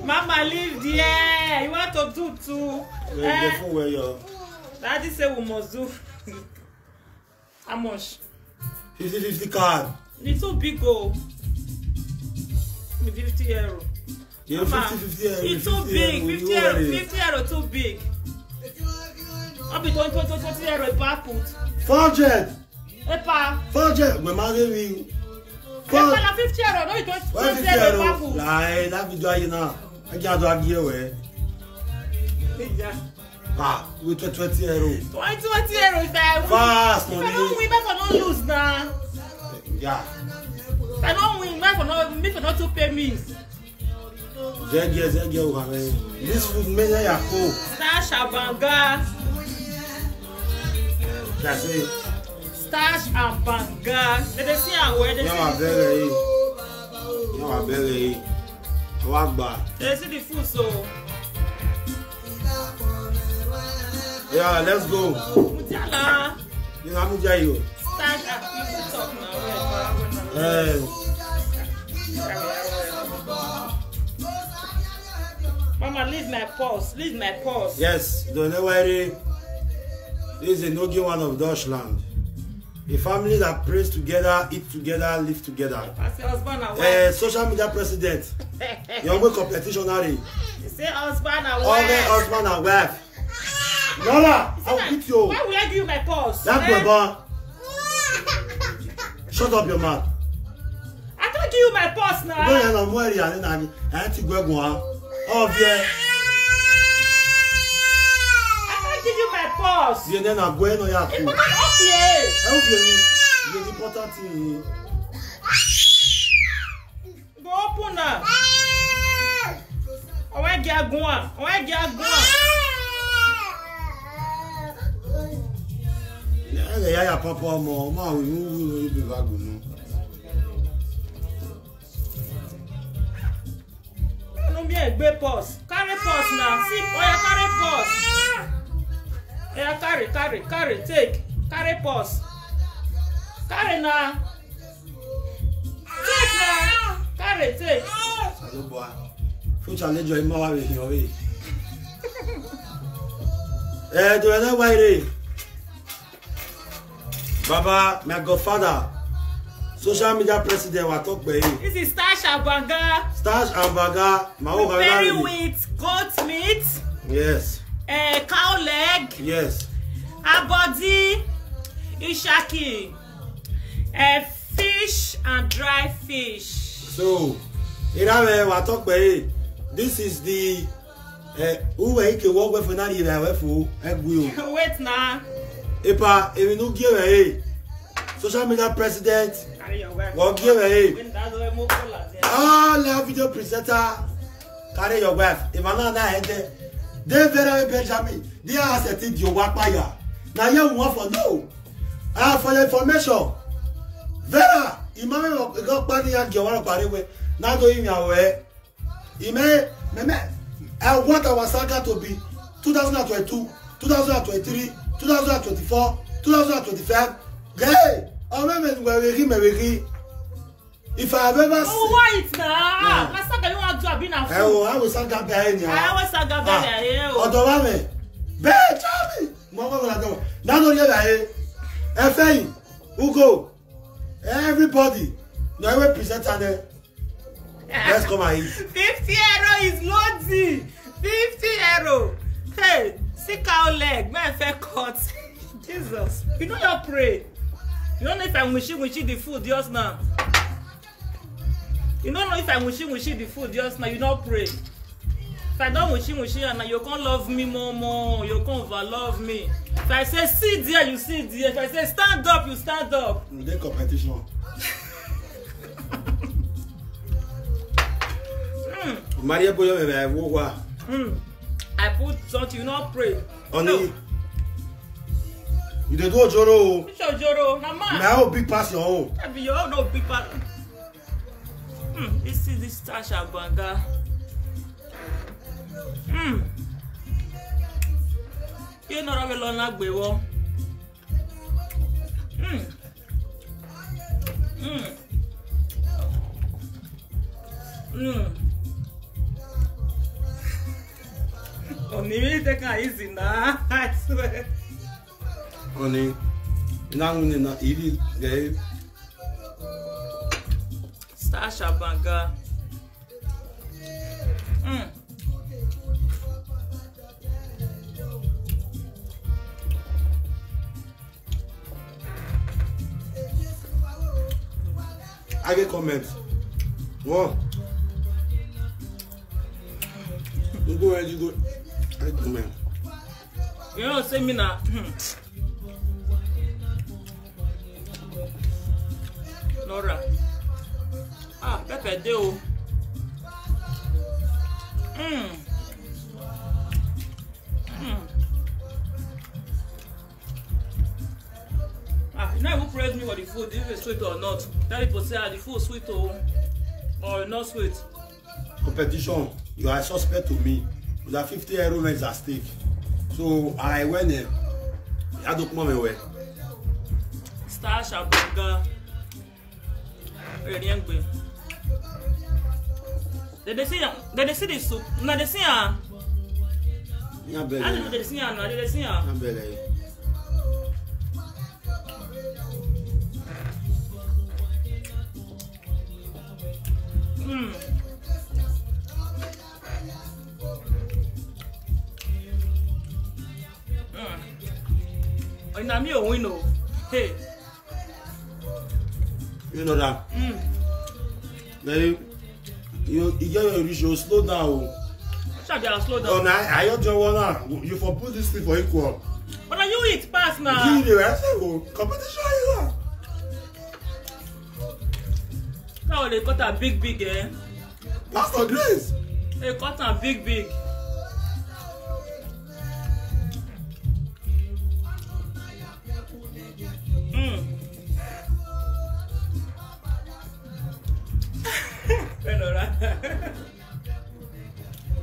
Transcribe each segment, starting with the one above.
Mama, leave there. You want to do too? Careful where you're. Daddy say we must do. How much? 50 card. It's too big, oh. 50 euro. Yeah, Mama, 50 euro. it's too big. 50 euro. 50 euro too big. I'll be 20 euro back put. 400. Epa. 400. We marry me. Epa na 50 euro. No, it's 20 euro back put. Like that video you know. I can't do a giveaway. Ah, with 20 euro. 20 euro if I win. Fast If I money. don't win, I don't lose now. Yeah. If I don't win, I for not to pay me. Zege, this food many are cool. Stash and banga. That's it. Stash and banga. They see how where they You are very. Wagba. They see the food so. Yeah, let's go. Mutiala. You know how you. Stash and people talk now. Mama, leave my purse. Leave my purse. Yes, don't worry. This is a Nogi one of Deutschland. A family that prays together, eat together, live together. I say husband and wife. Social media president. Young competitionary. You say husband and All wife. the husband and wife. Nora, I'll beat you. Why will I give you my purse? That's my bar. Shut up your mouth. I can't give you my purse now. No, you're not worried. I had to go one. Oh, yeah. I can't give you my purse. You know, I'm going on your food. Okay. Help you. The important thing. Go open now. I want to get going. I want to get going. Yeah, papa, mama, we will be back. No be a great purse. Carry purse now. See, oh yeah, carry purse. Yeah, carry. Take. Carry purse. Carry now. Take now. Carry, take. Hello, boy. Future challenge your mama with your way. Do you know why they? Baba, my godfather, social media president, what talk by him? This is Stash and Banga. Stash and Banga, my own Very with goat meat. Yes. Cow leg. Yes. A body. Ishaki. Fish and dry fish. So, what talk by him? This is the who can work with another Wait now. Epa, if you don't give a social media president, what give a all video presenter, carry your wife. If I'm not there, they very Benjamin. They are setting your work by ya. Now you want for no. For your information, Vera, Imam got money and you want to party with. Now doing your way. He may, I want our saga to be 2022, 2023. 2024, 2025. Hey, if I have ever seen. Why it's now? I said you want to have been a fool. I will sing that behind you. I will sing that behind you. Odorame. Benjamin. Mama will go. Now don't hear that. Efei, Ugo, everybody. Now we present there. Let's come and eat. 50 euro is loadsy. 50 euro. Hey. See cow leg, man, fair cut. Jesus. You know you pray. You don't know if I'm wishing the food just now. You don't know if I'm wishing the food just now. You don't pray. If I don't wishing and you can't love me more. You can't overlove me. If I say sit there, you sit there. If I say stand up, you stand up. The competition. Maria Boyo, I put something, you not pray. Only you dey do ojoro. Which ojoro? Na man. My own big pass your own. That be your own no big pass. This is the Stash and Banga. You know how we learn that way, wo. Oni really take it easy now. I swear. Oni, now we na easy, guys. Star Shabanga. I get comments. One. You go ahead, you go. I comment. You know, say me now. Nora. Ah, pepper deal. Ah, you never praise me for the food, if it's sweet or not. Tell people say the food sweet or not sweet. Competition, you are suspect to me. With a 50 euro is at stake. So I went there. I don't come away. Star Shabanga. Did they see the soup? No, they see I don't know they see no, they see Oh, now me a winner. Hey. You know that. Then you get your issue, slow down. Slow down. Oh, now I don't want to. You for put this thing for equal. But you eat pass now. You the rest of competition, you know. Now they cut a big, eh? Pastor Grace. They cut a big.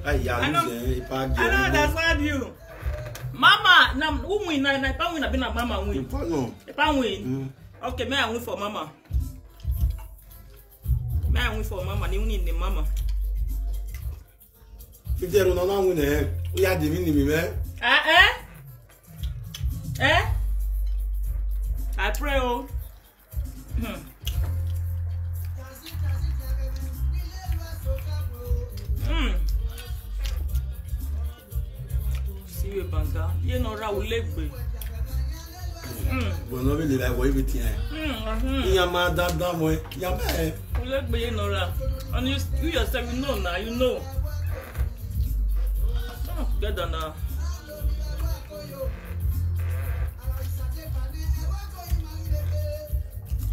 I don't understand you. Mama, now who win? I can't win. I've been a mama win. If I win, okay, may I win for mama? May I win for mama? You win the mama. If they don't know win, we had the winning, man. I pray, oh. See you, Banga. You know, Raul Legbe. But not really like everything. You man, that way. Legbe, you know, and you yourself, you know now, you know. Get on now.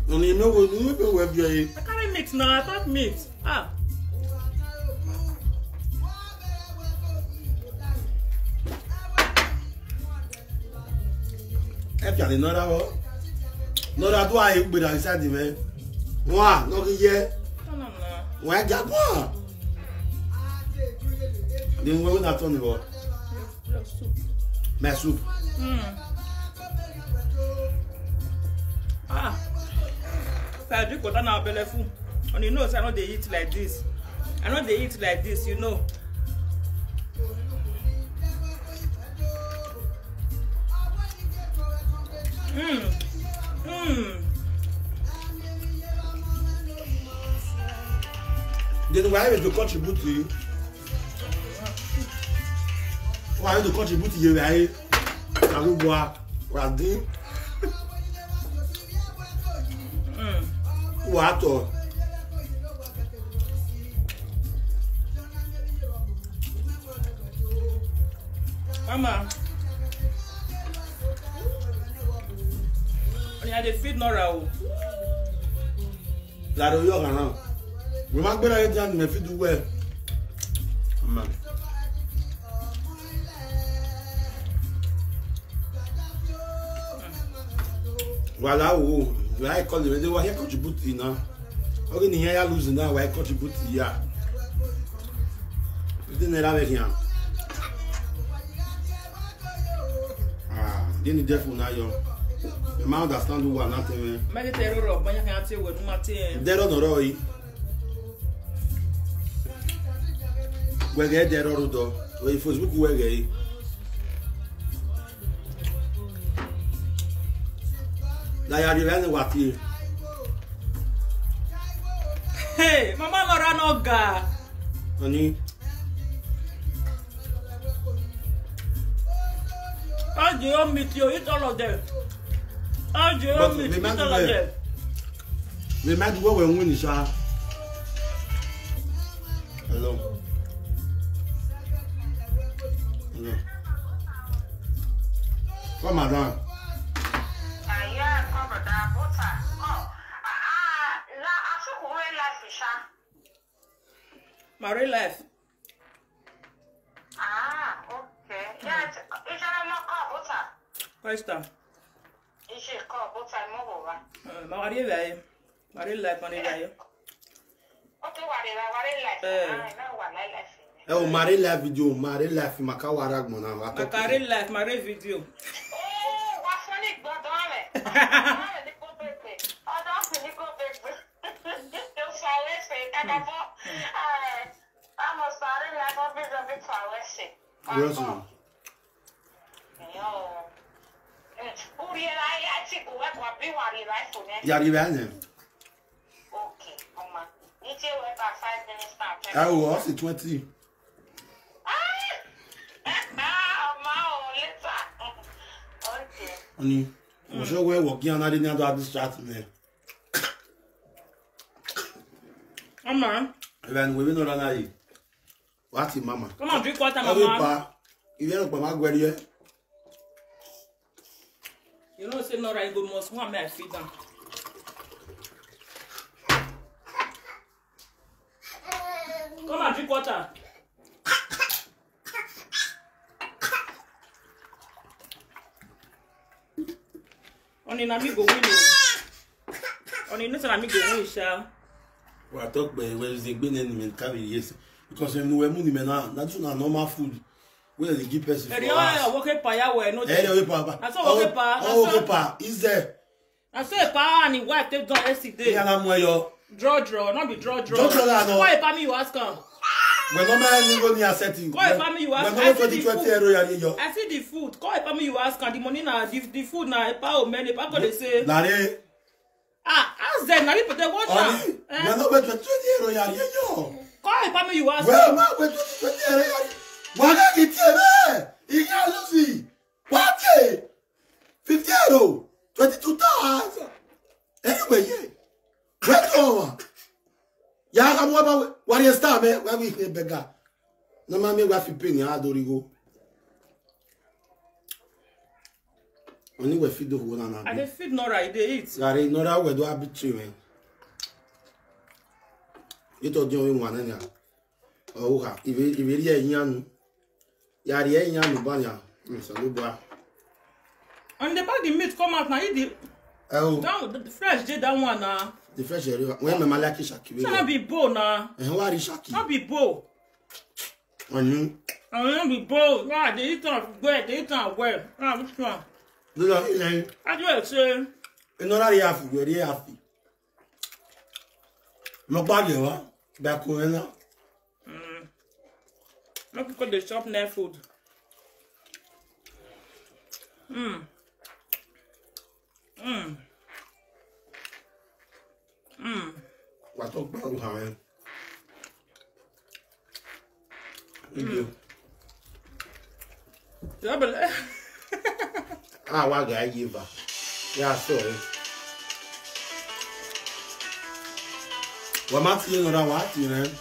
You know where you I can't mix now. I thought mix. If you are another do I be inside the man. One, no here. Why that one? Then we not on the board. My soup. I drink water now, belly full. And you know, so I know they eat like this. I know they eat like this, you know. Then why have to contribute to you? Why have to contribute to you? I don't know what do. What? Mama. I dey feed Nora. La do yo kan. We ma gbera e jan me feed well. Mama. Voilà o. Why call the why he contribute now? Okay, ni ya lose now why contribute here. Didn't era avec rien. Didn't defo na yo. You might understand who are not there. Make it a roll, but you can't say what Martin. They don't know. Wege de rodo. We Facebook wege. Da ya rivene wati. Hey, mama Laura no ga. Ani. I do meet you, eat all of them. I do meet you, eat all of them. We might go when win sha. Hello. Hello. Come madam. Yeah, come down, butter. Oh, la asu kuwe life isha. Marry life. Okay. Yeah, it's a no call butter. Question. It's a call butter mo ba. Marry life. Marry life, marry life. Okay, what life? No one life. Oh, marry live video, marry live makawara gmona. Marry life, marry video. Oh, what funny god on it. I will also 20. Oni, mo so we work yan na dey na do distract me. Mama. Even we no run ayi. What is mama? Come on, drink water, mama. If you don't ma gwere ye. You know say no right go must want me I feed them. Come on, drink water. Only na me go win o. Only no say na me go win sha. We talk by when they been in men carry yes because when we money men na do na normal food. We dey give person. Eri o wo ke pa ya we no. Eri o pa. Na so wo ke pa. Oh, wo ke pa. Is there? Na so e pa and wife take don yesterday. Ya na mo yo. Draw, not be draw. Draw no. Why pa me you ask am? When no man you go near setting. Why pa me you ask? When no 20 euro ya yo. I see the food. Call pa me you ask am the money na the food na pa o many pa go dey say. Lare. Ask them na people dey watch am. When no 20 euro ya yo. Call pa me you ask. Well, ma we 20 euro ya. Waga kitebe. Iya lusi. What? 50 euro. 22,000. Anyway, yeah. Wait over. Ya ga mo ba wari star me wa we bega. Na ma me wa fi pay ni adorigo. Oni we feed do go na. I dey feed Nora, I dey eat. Gari Nora we do abitri me. Ito di o nwa na nya. O ha, ibe ri eyan nu. Ya ri eyan nu ba nya. So lo ba. And the bag the meat come out now eat the the fresh dey that one na. The fresh area. When me malaki shaki we. Shall be bowl na. Wa ri shaki. Not be bowl. Oni. Not be bowl. Nah, they eat am well, they eat am well. Which one? Lo ile. I do say. Nora ri afu, we ri afi. Mo gba de wa. Ba ko na. Make people dey chop near food. Wa to gba o ha en. Yeah, but Wa ga yiva. Ya so eh. Wa ma ti Nora wa ti ren.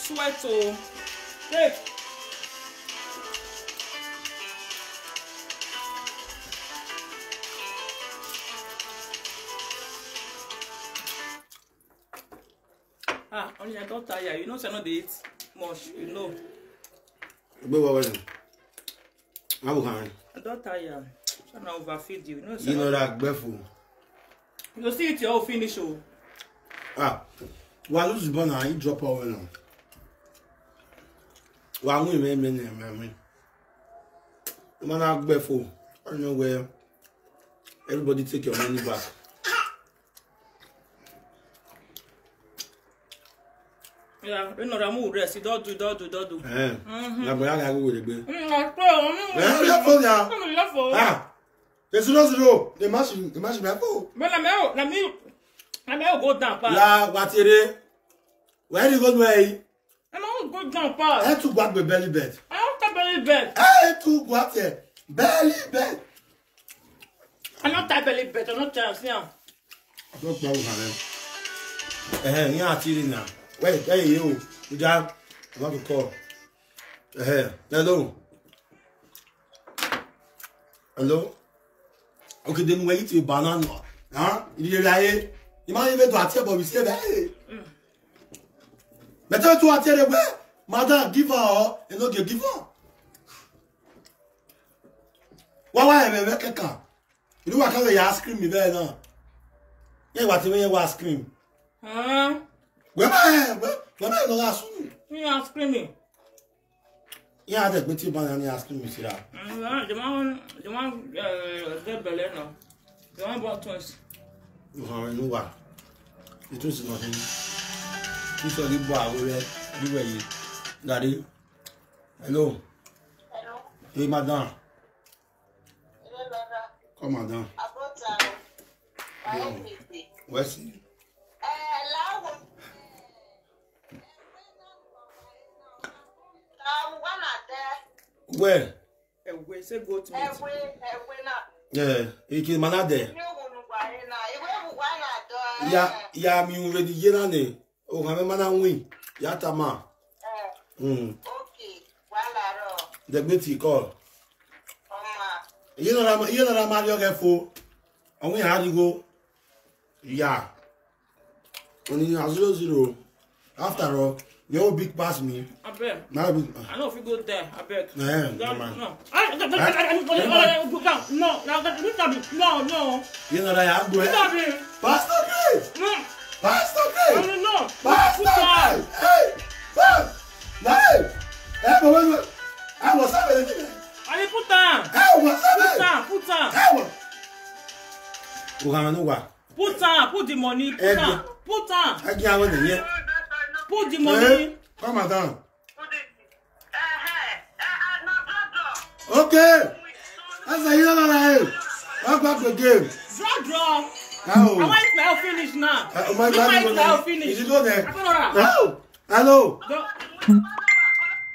sweat oh. Take. Only I don't tire. You know, say no dey eat much. You know. Be what well. How can I don't tire. So now overfeed you. You know that gbefu. You see it your finish oh. Wa lose born and you drop away now. Wa win me. Man gbefu. I don't know where everybody take your money back. Yeah, you know, I'm rest. Don't do. Eh. Na boya ga go legbe. Ah. It's zero. The machine be for. But let me go down, pa. La watere. Where you go way? I don't go down, pa. I to go belly bed. I don't have belly bed. I to go there. Belly bed. I don't have belly bed. I don't chance now. I don't know how. You are telling now. Wait, hey you. You just I want to call. Hello. Hello. Okay, then wait till banana. Huh? You lie. You might even to attend, but we say that. Better to attend the way. Madam, give her, you know, give her. Why am I making a you know what kind of ice cream you there now? Yeah, what you ice cream? Huh? Where am I not asking? You are screaming. Yeah, that's what you banana ice cream, you see that. The one, get belly now. The one about twins. You know what? It was nothing. You saw the bar over there. Daddy. Hello. Hello. Hey, madam. Hello, Lada. Come, madam. Where's he? Where? We say go to meet. Yeah, he can manage there. Yeah, me already here ne. Oh, I'm a man win. Yatama. Okay. The beauty call. You know, I'm Mario for. And we had to go. Yeah. Only 0-0. After all, you're big pass me. I bet. I know if you go there, I bet. Yeah, No. no. You know that I'm going. Pastor Chris. Pastor Chris. No. Pastor Chris. Hey. Hey. Hey, I was having Allez, putain. Hey, what's up? Putain. Hey, what? Put the money. Putain. I can't win it yet. Put the money. Come on down. Okay. That's a yellow line. I'll back the game. Draw. Oh. I want my finish now. My God, finish. Is it go there? No. Hello.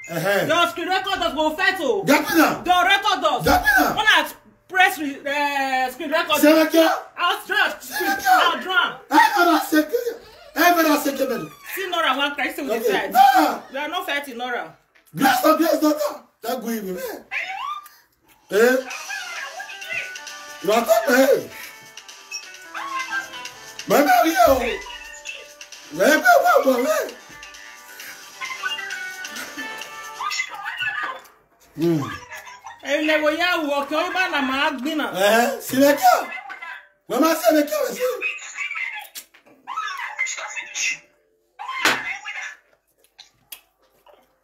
The screen recorders will settle. Gapina. The recorders. Gapina. When I press screen recorders. Seleka. I'll draw. Ever second. See Nora one Christ with the side. Nora. We are not fighting Nora. Glass daughter. That go even man. You are talking. My Mario. And never ya walk over and I'm dinner. Seleka. Mama Seleka.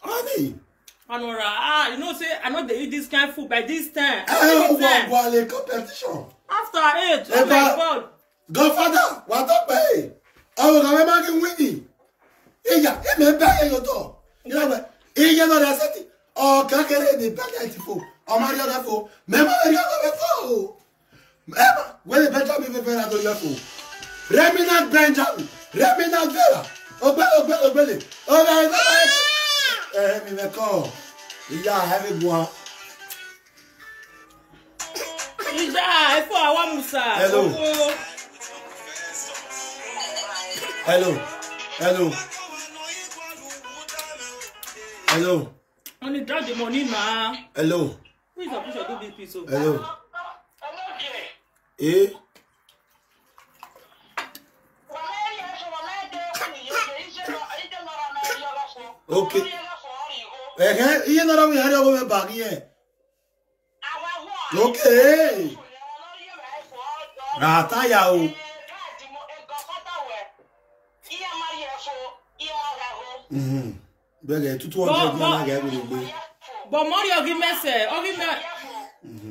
Honey. Anora, you know, say I know they eat this kind of food by this time. I competition. After 8, oh my God. Godfather, what up, hey? I was going to make winning. Yeah, he may buy your door. You know what? He get on the city. Oh, can't get any back at the phone. Oh, my God, for. Remember, when the Benjamin Vera do your food. Remnant Benjamin. Remnant Vera. Oh, belly. Oh, my God. Me call. Yeah, have it one. Yeah, for our Musa. Hello. Hello. Only drop the money now. Hello. Who is supposed to do this piece? Hello. Eh? Okay. You know that we had over back here. Okay. Rataya. Bẹ́ẹ̀ tutu ọjọ́ ìgbà náà gẹ́gẹ́ bí gbé. But Mario give me say,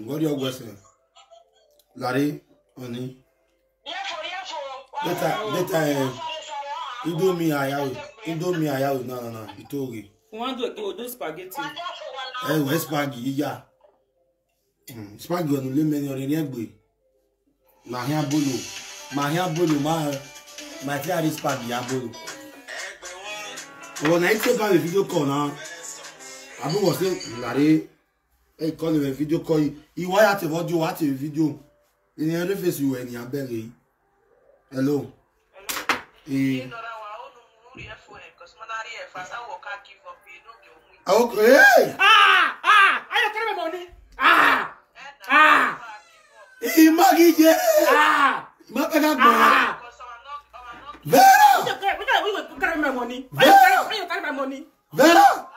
What do you go say? Larry, honey. Data, Indomie ayahu, no, Itori. You want to do spaghetti? Where's spaghetti? Yeah. Spaghetti on the menu on the egg. Mahia bolo, my theory spaghetti abolo. When I take a video call now, I was saying, Larry, hey, call him a video call. You want to watch a video. In the other face, you and your belly. Hello. Okay. I don't care about money. Imagine. Vera. We carry my money. Vera. Carry my money. Vera.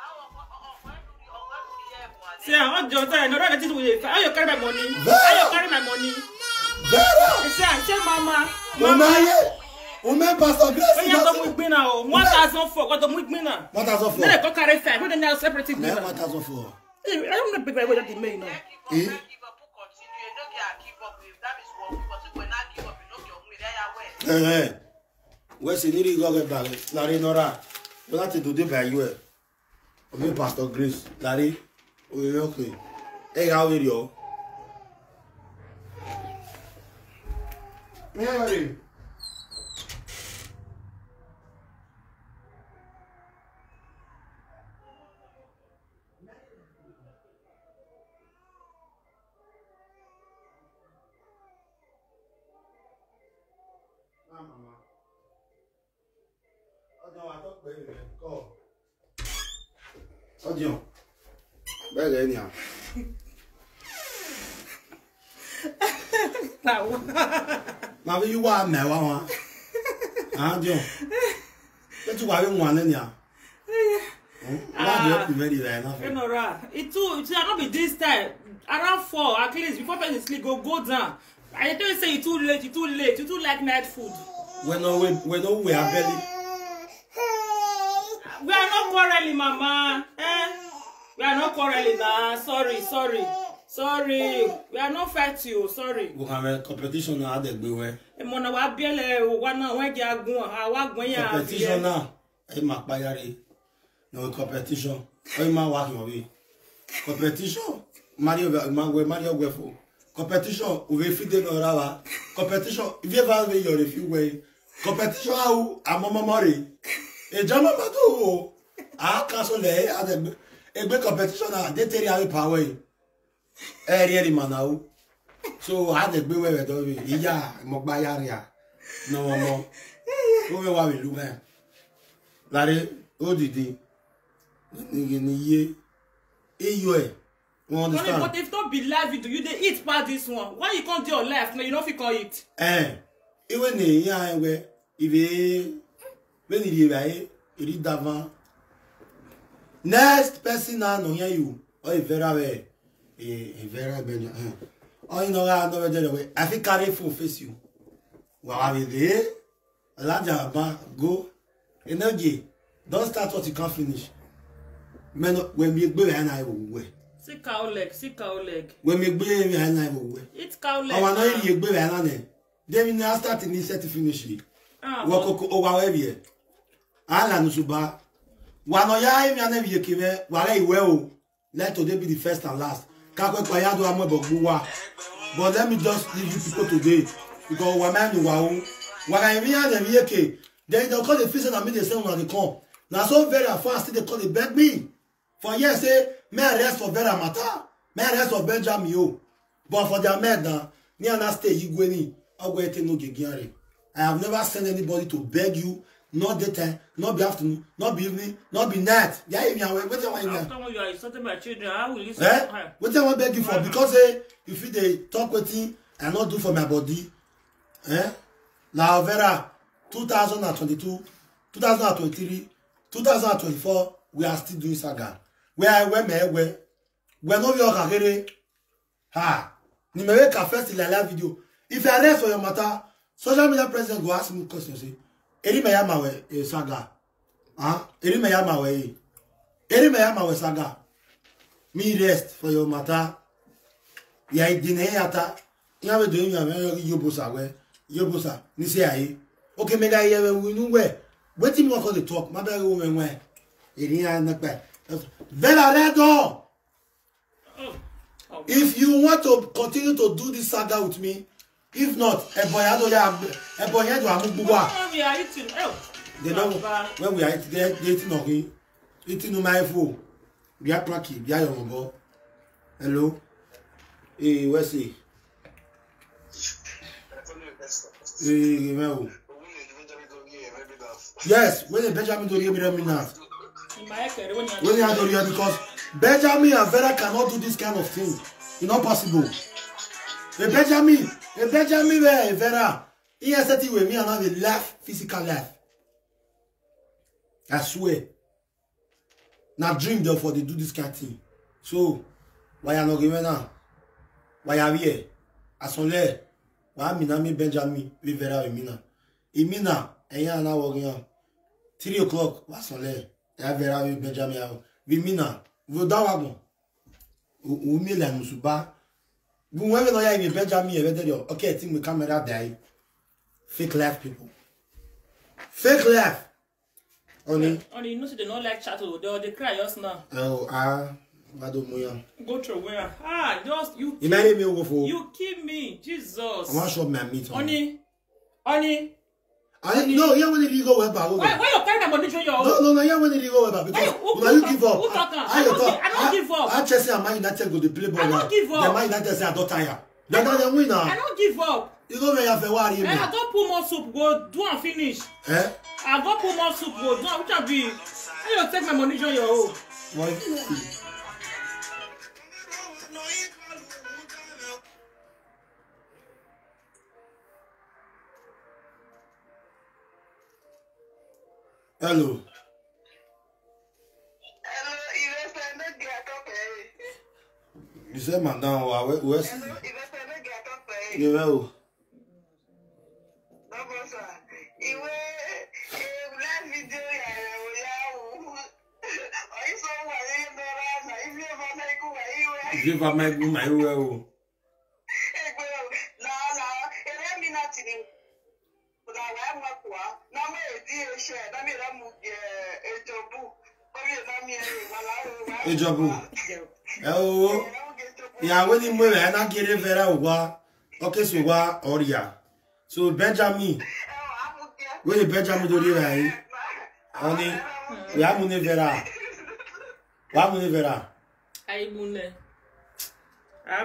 See, I want John. No, that is with how you carry my money. Vera. How you carry my money. Vera. See, mama. Mama, Pastor Grace. When you come with me now, 1,004. What am I with me now? 1,004. Then I go carry 5. When they now separate me. 1,004. I don't know people that did me now. Where's the needy go get back? Larry Nora. You have to do the by you. Okay, Pastor Grace. Larry. Okay. Hey, how are you? Mary. Audio. Bẹ́ẹ̀ ni à. Màá fi yíwá mẹ́wàá wọn. Audio. Ṣé tí wàá fi wọn lẹ́ni à? Láti ọ̀pọ̀ ìmẹ́rì rẹ̀ náà fẹ́. Enora, it not be this time. Around 4 at least before person sleep go down. I don't say you too late. You too like night food. When we are belly. We are not quarreling, Mama. We are not quarreling now. Sorry. We are not fighting you. Sorry. We have a competition now. That we were. Mona wa biele wana wengi agun awa gun ya. Competition now. E ma payare. No competition. O ma wa ki competition. Mario Gwefo. Competition. We feed no rawa. Competition. If you ever your review way. Competition how amama mori. E jama bato. A kasole ade egbe competition na dey tell you power. Really manau. So I had a big way with it. Yeah, Mokbayaria. No more. Who will we look at? Larry, who did he? You understand? But if not be live video, you they eat part this one. Why you can't do your left? No, you don't feel it. Even the young way, if he when he read d'avant. Next person now no hear you. Oh, very Benjamin. Oh, you know, I know the way. I think carry full face you. Well, I will there. Elijah, go. Energy. Don't start what you can't finish. Men, when we go and I will wait. See cow leg. When we go and I will wait. It's cow leg. Oh, I know you go and I. Then we now start in this set to finish it. Walk over here. Alan Suba. One of ya, and then you came well. Let today be the first and last. But let me just leave you people today because woman wow. When I hear them here, then they call the fish and I mean the same on the come. Now so very fast they call it beg me. For yes, say may rest for Vera Mata, may rest for Benjamin yo. But for their men now, near na stay you going I'll go no gigari. I have never sent anybody to beg you. Not daytime, not be afternoon, not be evening, not be night. Yeah, if you are what you want. You are insulting my children. I will listen. What I want beg you for because if they talk with him and not do for my body. Now Vera 2022, 2023, 2024, we are still doing saga. Where no your carriere. Ha. Ni me make a first live video. If I rest for your matter, social media president go ask me questions. Eri me yama we saga. Eri me yama we saga. Me rest for your matter. Ya idine yata. You have a doing Yobosa where Yobosa, Nisi Aye. Okay, mega here we know where. Wait till you the talk, my bad woman where. It ain't not bad. Vera Redo! If you want to continue to do this saga with me, if not, a boy, I don't have a boy, I don't have We are eating. they know when we are eating, okay? Eating on my phone. We are cracky, we are your hello? Hey, where's he? Hey, well. Yes, when the Benjamin do you me now? When you do you because Benjamin and Vera cannot do this kind of thing. It's not possible. A Benjamin, Vera, he has said with me and have a laugh, physical laugh. I swear. Now dream therefore they do this kind of thing. So, why are not giving now? Why are we here? As on there, why Minami Benjamin, we Vera, Imina, and you are now working on 3 o'clock, what's on there? I Vera, we Benjamin, we Mina, we don't Umila Musuba. Whoever know you Benjamin, okay, I think we camera die. Fake laugh people. Fake laugh. Only you know they don't like chat. They cry just now. Oh, go through where? Just you. You kill me, Jesus. I want to show my meat. Honey. No, yeah, when did you go about? Why you carry my money to your own? No, yeah, when did you go about? Because when you give up, I don't give up. I just say Man United go to play ball. I don't give up. The Man United say I don't tire. They're not the winner. I don't give up. You go where you have a worry. I don't put more soup, go do and finish. Eh? I don't put more soup, go do and which I be. I don't take my money to your own. Why? Hello. You said madam, where's you know? If I make my will. Oh, yeah, when you move, I not get it very well. Okay, so what, Oria? So, Benjamin, when Benjamin do it, right? Only, we have money vera. What money vera? I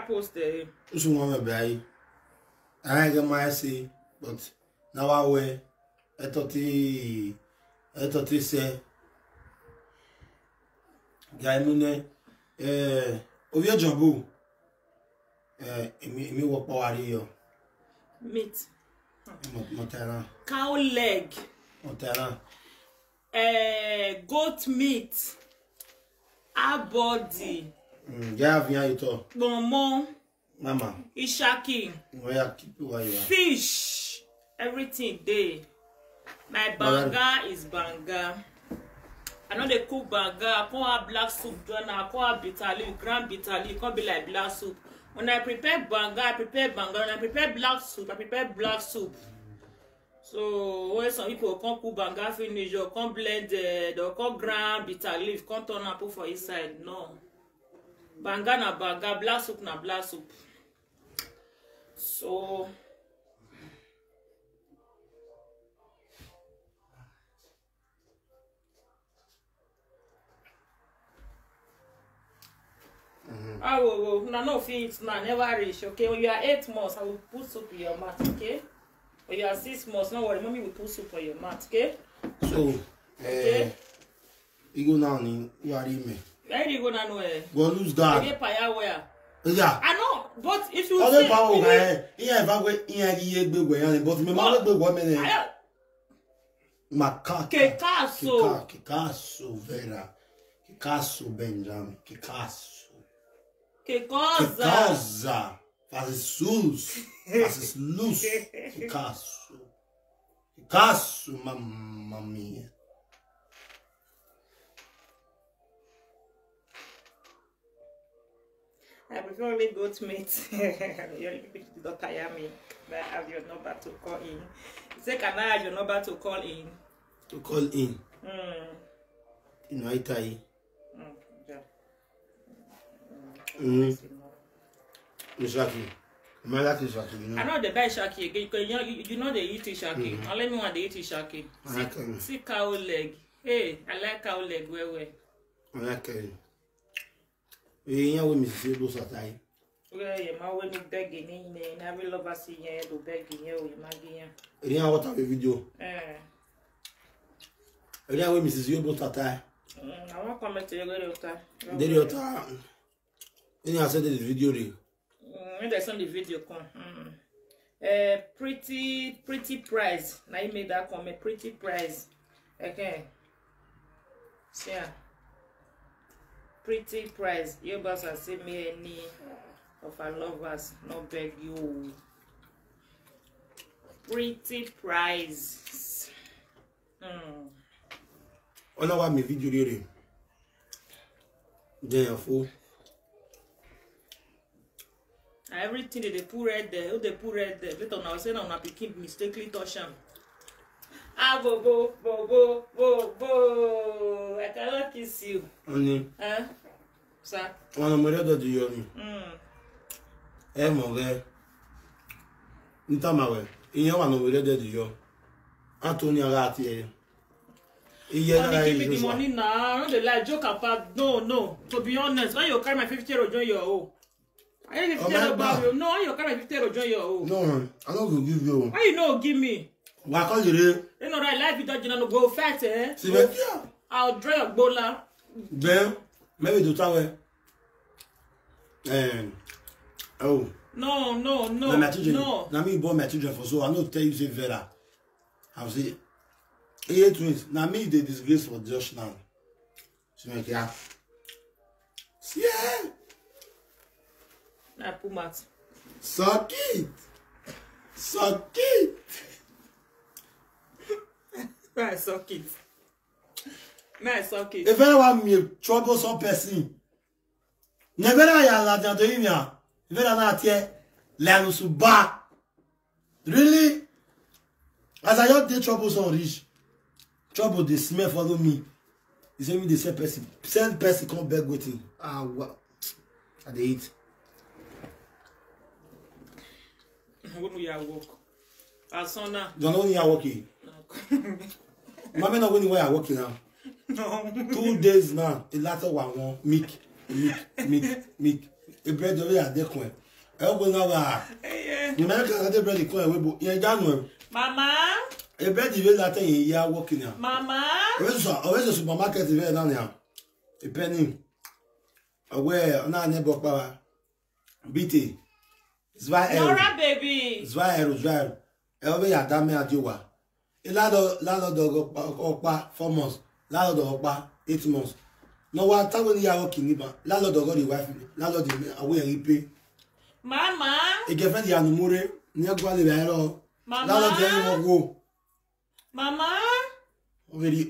post it. So, one by I get my say, but now I wear. I thought he say, Gaimune, Ovia Jabu, me work power here. Meat. Montana. Cow leg. Montana. Goat meat. A body. Yeah, via you talk. Bonbon. Mama. Ishaki. Where keep you where you are. Fish. Everything there. My banga is banga. I know they cook banga. I can't have black soup done. I can't have bitter leaf, grand bitter leaf. It can't be like black soup. When I prepare banga, I prepare banga. When I prepare black soup, I prepare black soup. So when some people can't cook banga finish, or can't blend the can't grand bitter leaf, can't turn and put for inside. No. Banga na banga, black soup na black soup. So I will no feet now, never reach. Okay, when you are 8 months, I will put soup in your mouth. Okay, when you are 6 months, no worry, mommy will put soup on your mouth. Okay. So, okay. You go now, you are in me. Where you go now? Go lose God. You get fire where? Yeah. I know, but if you say, but me ma gbe wo me ne. Macaca. Kikasso, Vera. Kikasso, Benjamin. Kikasso. Que cosa? Que cosa? Fazes luz. Kikasso. Kikasso, mamma mia. I prefer only goat meat. You don't tire me. But I have your number to call in. You say, can I have your number to call in? To call in. You know, I tell you. Shaki. My like is Shaki, you know. I know they buy Shaki again because you know they eat Shaki. Now let me want they eat Shaki. See cow leg. Hey, I like cow leg well. I like it. You know, we miss those at time. Well, you might want to beg in every lover see you to beg in you, you might get you know what a video. You know, we miss you both at time. I want to comment to you later. Did you tell? You know, I said the video. When they send the video, come. Pretty price. Now you made that comment. Pretty price. Okay. See ya. Pretty price. You guys are saying me any of our lovers. No beg you. Pretty price. On a my video really. Then fool. Everything they put red there. Who they put red there? Later on I was saying on a picking mistakenly touch them. Ah, bo. I cannot kiss you. Only. Sir. On a murder do you? Mon Ntamawe. Il y a un murder do you? Anthony Arati. Give me the money now. No, they like joke apart. No. To be honest, when you carry my 50 euro, join your own. I ain't 50 euro about you. No, you carry my 50 euro, join your own. No, I don't go give you. Why you no give me? Why can't you? You know that life without you no go fat, eh? See, yeah. I'll draw your bola. Then, maybe do that oh. No. My children, no. Now me born my children for so I know tell you say Vera. I'll say, hey twins. Now me they disgrace for just now. She make yeah. Yeah. Now Pumat. Suck it. Right, suck it. If anyone me troublesome person, never I la de imia. If anyone not here, learn to ba. Really? As I just dey troublesome rich, trouble dey smell follow me. He say me the same person come back waiting. Ah, what? I dey eat. When we are work. Asona. You know when you are working. Mama not when you are working now. No. 2 days now. The latter one milk. A bread over at the coin. I go now. You make a bread coin. You done. Mama. A bread is latter you are working now. Mama. Where's the supermarket is very down here. A penny. Aware na neighbor power. BT. Nora baby. Zwairo. Elbe ya dame adiwa. Lado opa 4 months. Lado opa 8 months. No wa ta woni ya working niba. Lado go the wife. Lado the away ripe. Mama. E girlfriend ya numure ni agwa le ba ro. Lado de wo. Mama. Uwe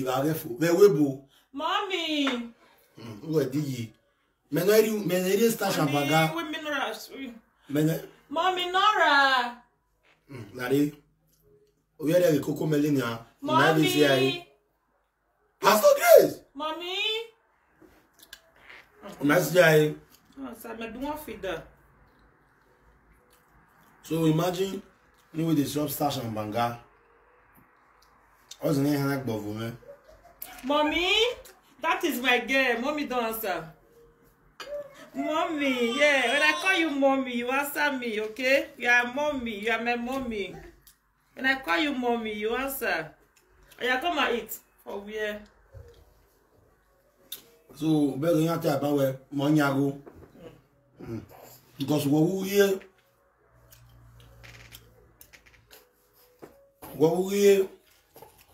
va refo. Ve webo. Mommy. Uwe di. Meneri station baga. Mommy Nora. Nari. We are the cocoa melina. Mommy. Pastor Grace. Mommy. Nice guy. So imagine you with the shop station banga. What's the name like Bovo? Mommy, that is my girl. Mommy don't answer. Mommy, yeah. When I call you mommy, you answer me, okay? You are mommy. You are my mommy. When I call you mommy, you answer. And you come and eat. For where? So, better not tell about where money go. Because what we hear,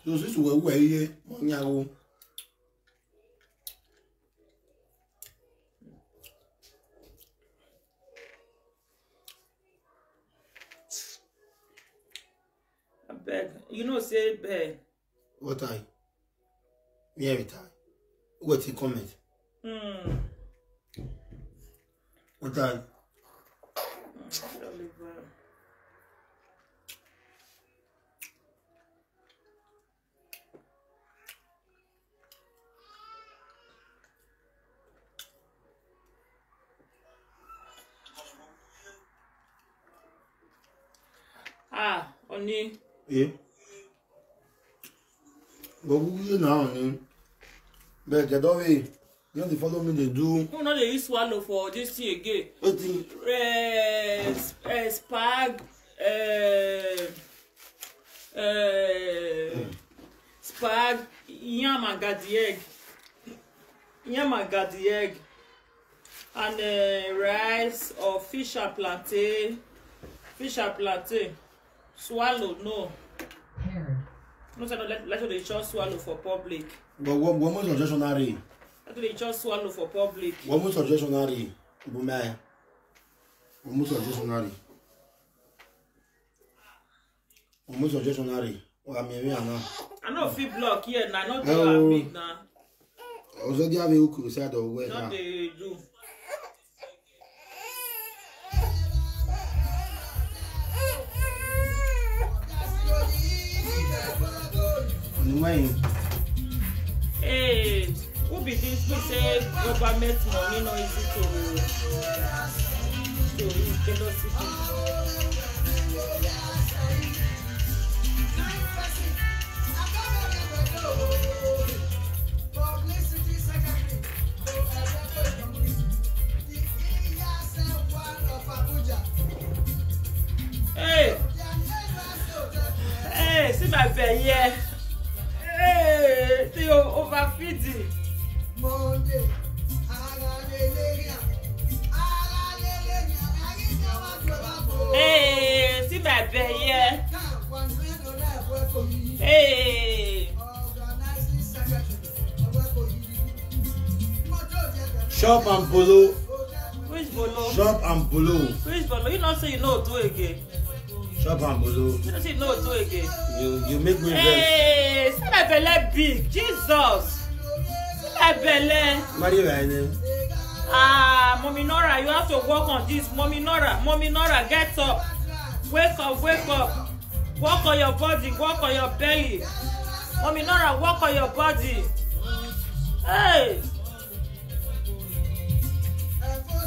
so this is where we hear money go. Beg. You know, say beg. What time? Me every time. What you comment? What time? Ah, Oni. Yeah. But who now, Oni? But get away. You know, they follow me, they do. Who know they use swallow for this thing again? What thing? Spag. Spag. Yam and got the egg. Yam and got the egg. And rice or fish and plantain. Fish and plantain. Swallow, no. No, so let they just swallow for public. But one more suggestion, Harry. Let they just swallow for public. One more suggestion, Harry. One more suggestion, Harry. One more suggestion, Harry. Oh, I'm here now. I know if you block here, now not do big now. Also, they have a hook side of where Not they do. Hey, who be this who say government money no easy to velocity? Hey, see my belly here. Hey, see you overfeeding. Hey, see my belly here. Hey. Shop and polo. Which bolo? Shop and polo. Which bolo? You not say you know do again. Shop and polo. You don't say you know do again. You make me vex. Hey, see my belly big. Jesus. See my belly. Maria, my name. Ah, Mommy Nora, you have to work on this. Mommy Nora, get up. Wake up, wake up. Work on your body, work on your belly. Mommy Nora, work on your body. Hey.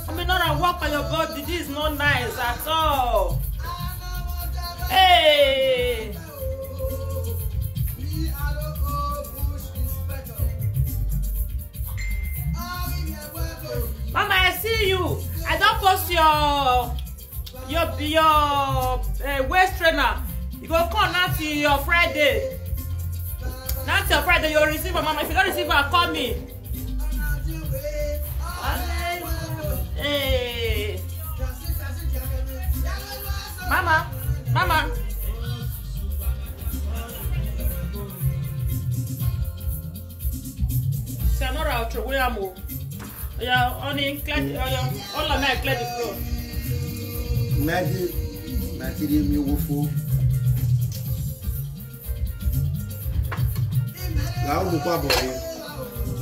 Mommy Nora, work on your body. This is not nice at all. Hey. Mama, I see you. I don't post your waist trainer. You go come now to your Friday. Now to your Friday, you'll receive her, Mama. If you don't receive her, call me. Hey. Mama. See, I'm not out to where I'm moving. Yeah, only clear all of me clear the floor. Matthew, me woeful. Now, who papa?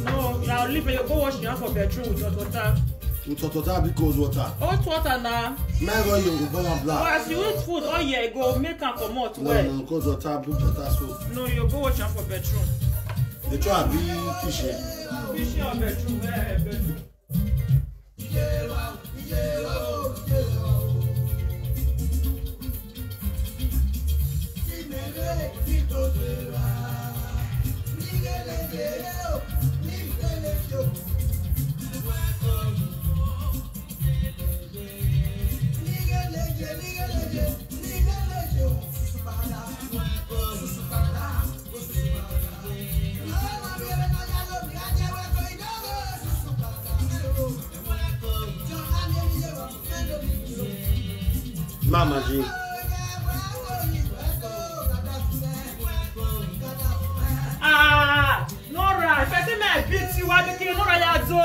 No, now leave me. You go wash your hands for bedroom with hot water. With hot water because water. Hot water now. My God, you go and black. Oh, as you eat food all year, go make and come out well. No, because water, put water soap. No, you go wash your hands for bedroom. They try to be fishy. Fish your bedroom, bedroom. Mama G. Ah, Nora, if I say my beat you, I make Nora yazo.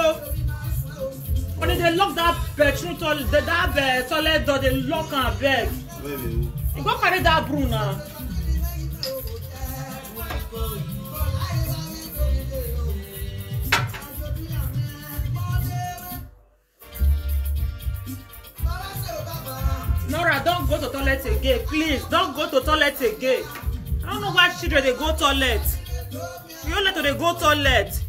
When they lock that bedroom toilet, that toilet door, they lock and beg. You go carry that broom now. Nora, don't go to toilet again. Please, don't go to toilet again. I don't know why children they go toilet. You don't let them go toilet.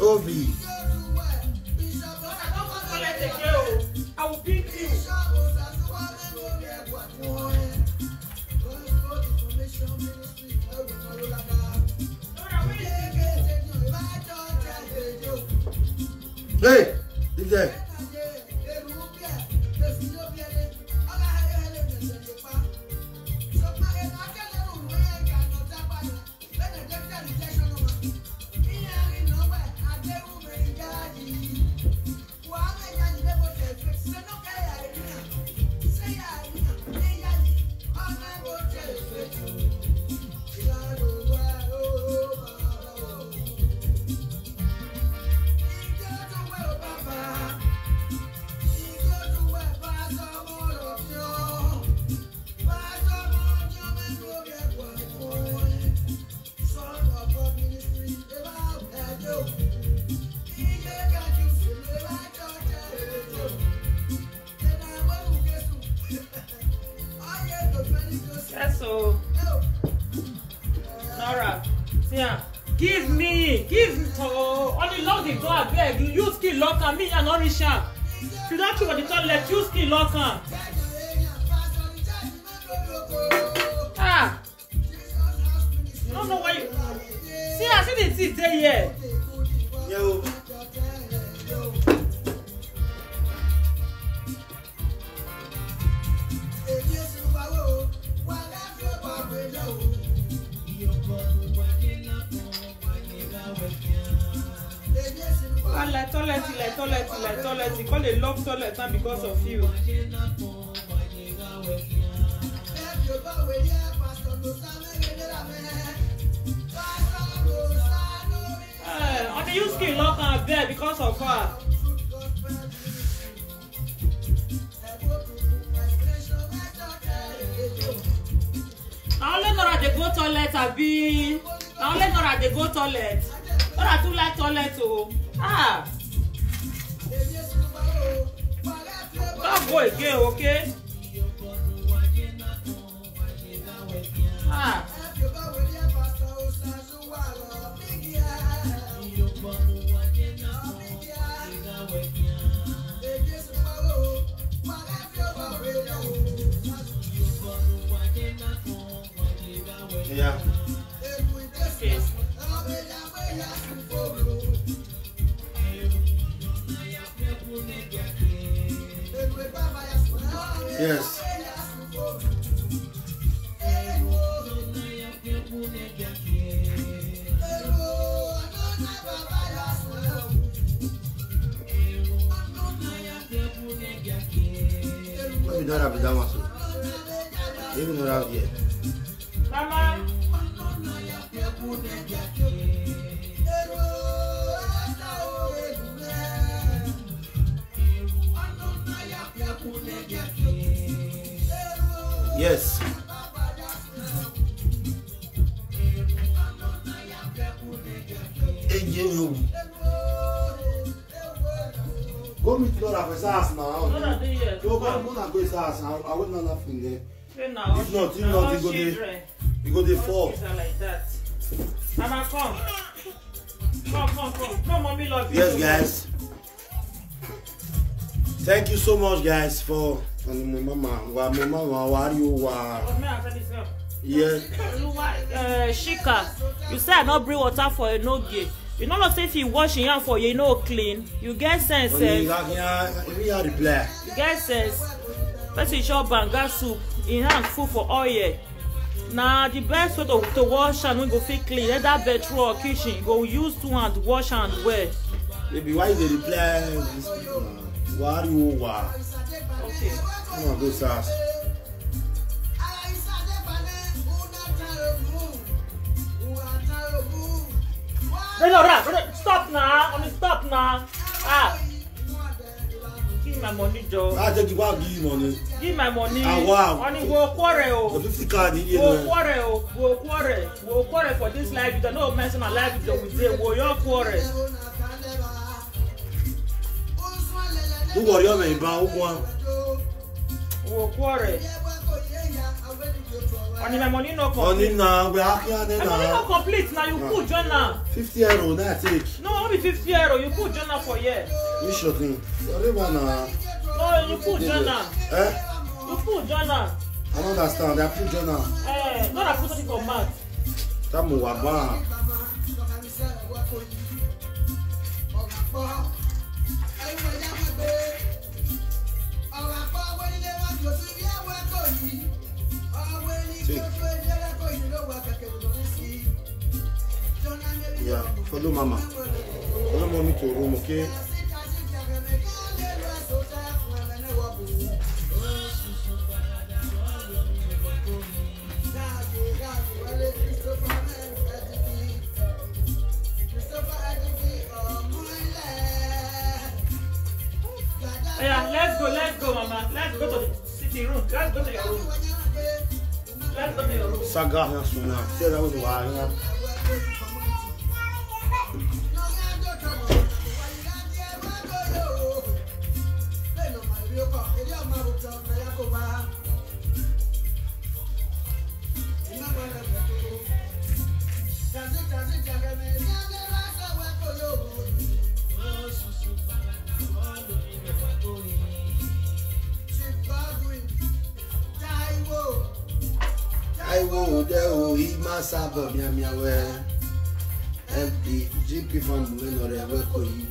Obi. I will beat you. Hey, is there? So, Nora, yeah, give me to only lock the door. I beg you. Use key lock and me and not reach am. If you don't keep on the toilet, use key lock am. Ah, I don't know why you. See, I see the teeth there here. Yo. Toilet. You call a lock toilet now because of you. Only you skin lock and bed because of her. I only know that they go toilet, Abi. I only know that they go toilet. But I do like toilet too. Ah. Don't go again, okay? Ah. Yeah. Okay. Yes. We don't have that one. Even around here. Mama. Yes. Go meet Laura for SARS now. Laura dey here. Go go to SARS. I will not nothing there. If not, you go the fall. Like that. Mama, come. Come, mommy love you. Yes, guys. Thank you so much, guys, for mama. Yeah. Shika, you say I not bring water for a no gay. You know not say if you wash your hand for you no clean. You get sense. You get sense. Person chop banga soup in hand full for oil. Now the best way to wash and we go feel clean. Let that bedroom or kitchen go use 2 hands wash hand well. Baby, why they reply this people? Why you over? Okay. Come on, go SARS. No, stop now. Stop now. Ah. Give my my money, Joe. I take you out, give you money. Give my money. Wow. Only go quarrel. The 50 card, you Go quarrel. Go quarrel. Go quarrel for this life. You don't know mess my life with you. Go your quarrel. Who got your man? Who won? Go quarrel. Only my money no complete. Money now, we are here My money no complete. Now you put journal. 50 euro, that take. No, only 50 euro. You put journal for year. You sure thing. Sorry, man. No, you put journal. Eh? You put journal. I don't understand. I put journal. Not I put it for math. Tamu waba. Yeah, follow mama. Follow mommy to room, okay? Yeah, let's go, mama. Let's go to the sitting room. Let's go to your room. Let's go to your room. Saga rien sona. C'est là où on va rien. I will do my sabo, Miami, where empty GP from the window, they will call you.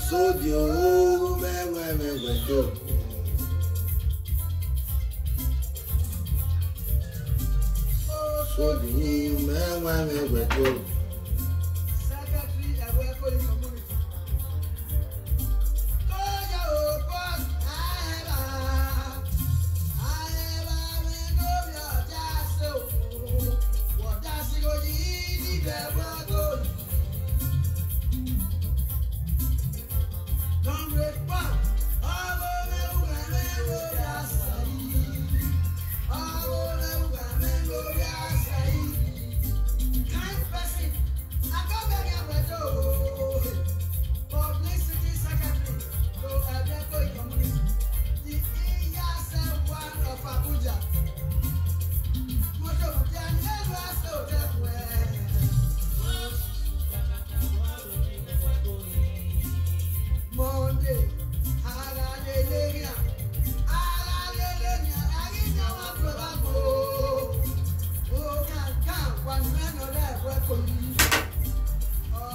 So, the old man, where we go. So, the man, where we go.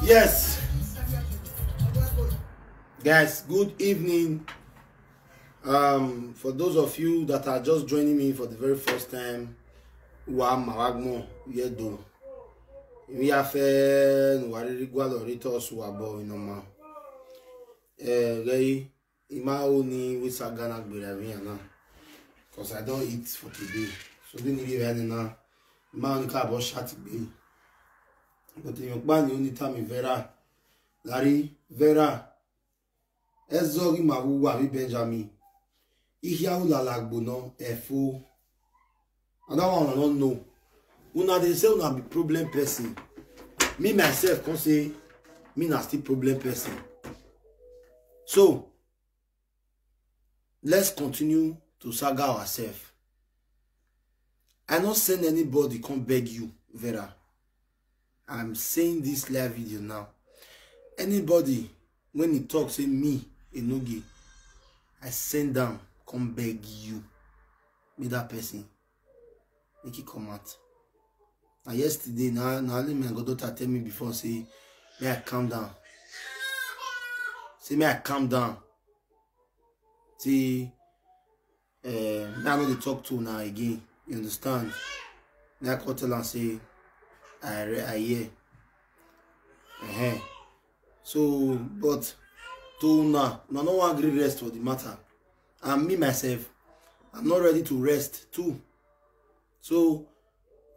Yes, guys, good evening. For those of you that are just joining me for the very first time, wa mawagmo yedo. We are fair, no worry, gualo ritos wabo inoma. Gay, ima oni with sagana gberaviana. Cause I don't eat for today, so didn't give any na. Man, cabo shot be. But in your band, you only tell me Vera, Larry, Vera, Ezori Mawu, Benjamin, Ihia Lalagbono, Efo. And that one I don't know. Una they say una be problem person. Me myself can say me not still problem person. So let's continue to saga ourselves. I don't send anybody come beg you, Vera. I'm saying this live video now. Anybody, when he talks, say me, Enogi, I send down, come beg you. Me that person. Make it come out. And yesterday, now my goddaughter tell me before, say, may I calm down. Say, may I calm down. See, now I'm going to talk to now again. You understand? Now I call tell and say, I hear. So, but to now, no one agree rest for the matter. And me myself, I'm not ready to rest too. So,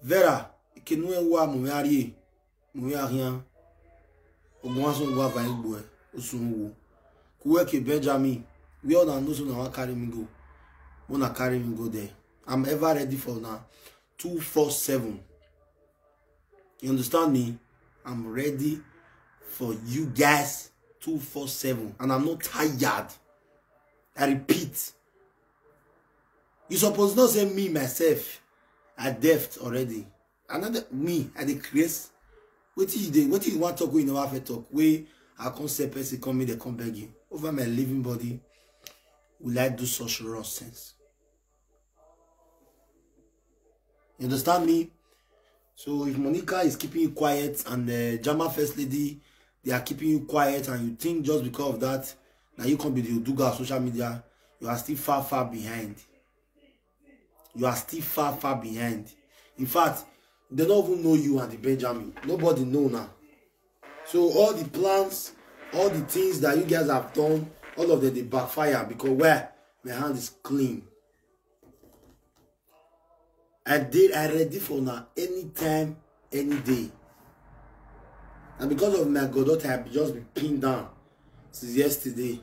Vera, ikenwe wa muari, muarian, ogwanso wa vaingboe, osunwo. Kuweke Benjamin, We all know so now carry me go. Wanna carry me go there. I'm ever ready for now. 247. You understand me? I'm ready for you guys 247. And I'm not tired. I repeat. You suppose not say me, myself, I deft already. Another me, I decrease. What you want to talk with? You know, have talk. Where I can't say person come in, they come beg you. Over my living body, will I do such nonsense? You understand me? So if Monica is keeping you quiet and the Jama First Lady, they are keeping you quiet, and you think just because of that, now you can't be the Oduga of social media, you are still far, far behind. You are still far, far behind. In fact, they don't even know you and the Benjamin. Nobody know now. So all the plans, all the things that you guys have done, all of them, they backfire because where my hand is clean. I ready for now, anytime, any day. And because of my goddaughter, I have just been pinned down since yesterday.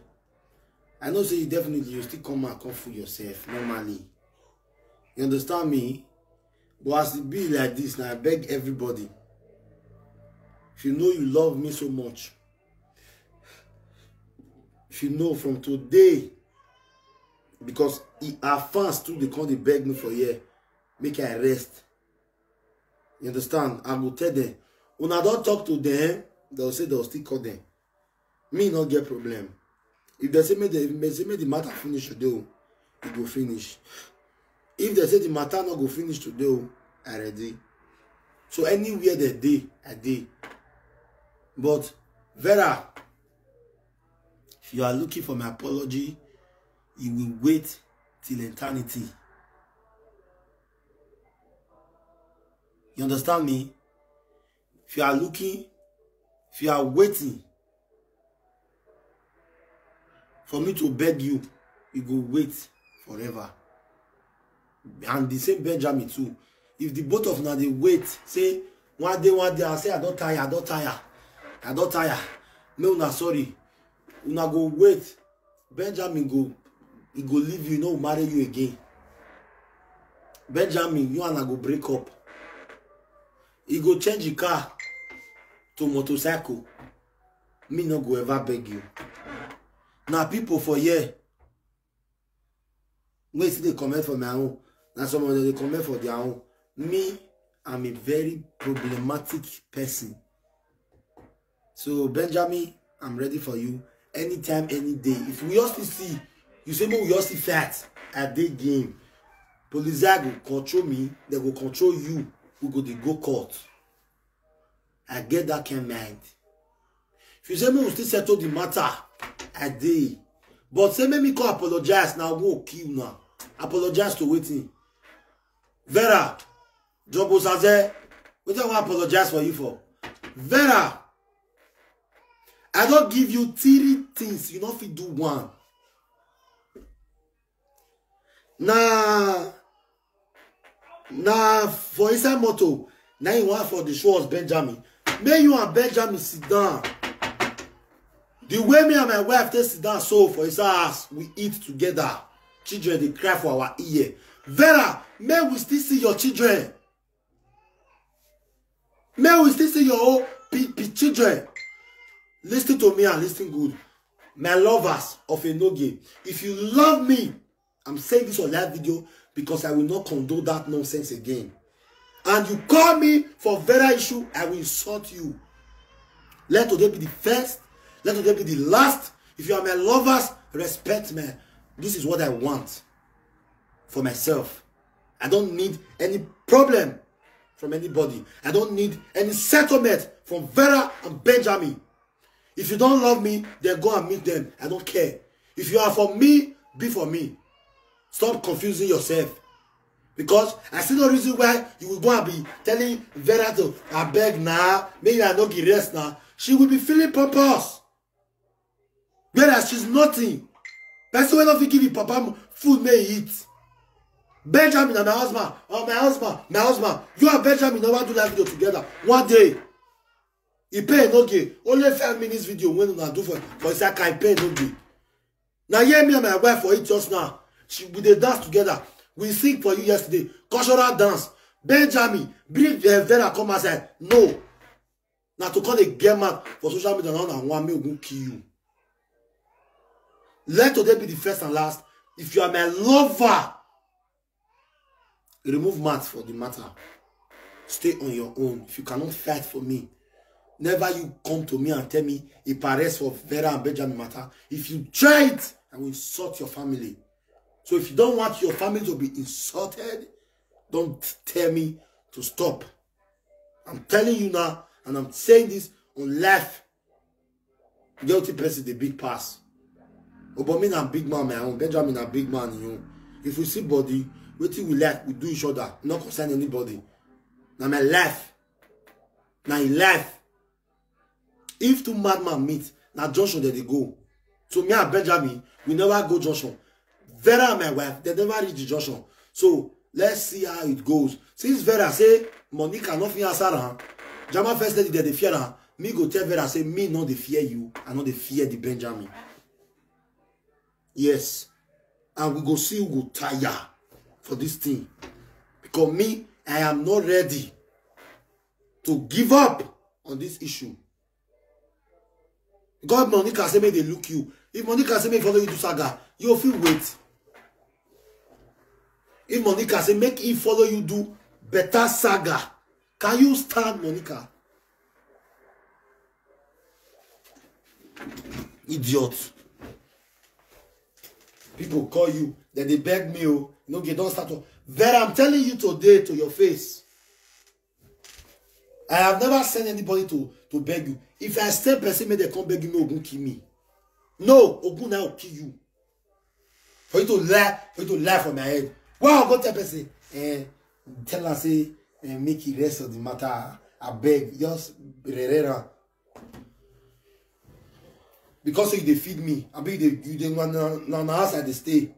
I know, say you definitely, you still come and come for yourself normally. You understand me? But as it be like this, now I beg everybody. If you know you love me so much, if you know from today, because our fans too, they come, they beg me for here, make I rest. You understand? I will tell them. When I don't talk to them, they'll say they'll still call them. Me not get problem. If they say me the matter finish today, it go finish. If they say the matter not go finish today, I ready. So anywhere they day, I day. But Vera, if you are looking for my apology, you will wait till eternity. You understand me? If you are looking, if you are waiting for me to beg you, you go wait forever. And the same Benjamin too. If the both of now they wait, say one day I say I don't tire. No, na sorry. Una go wait. Benjamin he go leave you, no marry you again. Benjamin, you and I go break up. He go change the car to motorcycle. Me no go ever beg you. Now people for here, when see they comment for my own, now some of them they comment for their own. Me, I'm a very problematic person. So Benjamin, I'm ready for you anytime, any day. If we all still see, you say we all still fight at the game. Police go control me, they go control you. We go court. I get that kind of mind. If you say me we still settle the matter, I did. But say me go apologize now, go kill now. Apologize to waiting. Vera, Jobo Saze, what do I want to apologize for you for? Vera, I don't give you 3 things, you know if you do one. Now for inside moto, now you want for the show of Benjamin. May you and Benjamin sit down. The way me and my wife they sit down so for his house, we eat together. Children they cry for our ear. Vera, may we still see your children. May we still see your own children. Listen to me and listen good. My lovers of Enoge, if you love me, I'm saying this on live video because I will not condone that nonsense again. And you call me for Vera issue, I will insult you. Let today be the first. Let today be the last. If you are my lovers, respect me. This is what I want for myself. I don't need any problem from anybody. I don't need any settlement from Vera and Benjamin. If you don't love me, then go and meet them. I don't care. If you are for me, be for me. Stop confusing yourself. Because I see no reason why you will go and be telling Vera to I beg now, maybe I don't get rest now. She will be feeling purpose. Whereas she's nothing. Person will not give you papa food may eat. Benjamin and my husband, or my husband. You and Benjamin never do that video together. One day. He pay no gay. Only 5 minutes video when I do for Isaka, he pay no gay. Now hear me and my wife for it just now. We dey dance together. We sing for you yesterday. Cultural dance. Benjamin, bring Vera come outside. No. Now to call a get mad for social media now and one me will kill you. Let today be the first and last. If you are my lover, remove mouth for the matter. Stay on your own. If you cannot fight for me, never you come to me and tell me if I rest for Vera and Benjamin matter. If you try it, I will insult your family. So if you don't want your family to be insulted, don't tell me to stop. I'm telling you now, and I'm saying this on live. Guilty person the big pass. Obama na big man, my own. Benjamin a big man, you know. If we see body, what we like, we do each other. Not concern anybody. Now my life. Now in life. If two madman meet, now Joshua there they go. So me and Benjamin, we never go Joshua. Vera and my wife, they never reach the junction. So let's see how it goes. Since Vera say Monica nothing answer her, Jama first lady they fear her. Me go tell Vera say me not they fear you, I not they fear the Benjamin. Yes, and we go see who go tire for this thing. Because me, I am not ready to give up on this issue. God Monica say me they look you. If Monica say me follow you to saga, you'll feel wait. If Monica say make him follow you do better saga, can you stand Monica? Idiot. People call you, then they beg me, oh, no, they don't start to. Vera, I'm telling you today to your face. I have never sent anybody to beg you. If I stay person, may they come beg you, no, Ogun kill me. No, Ogun now will kill you. For you to lie from my head. Wow, go tell person, tell her say, make it rest of the matter. I beg, just rerera. Because you they feed me, I be you they now house I they stay.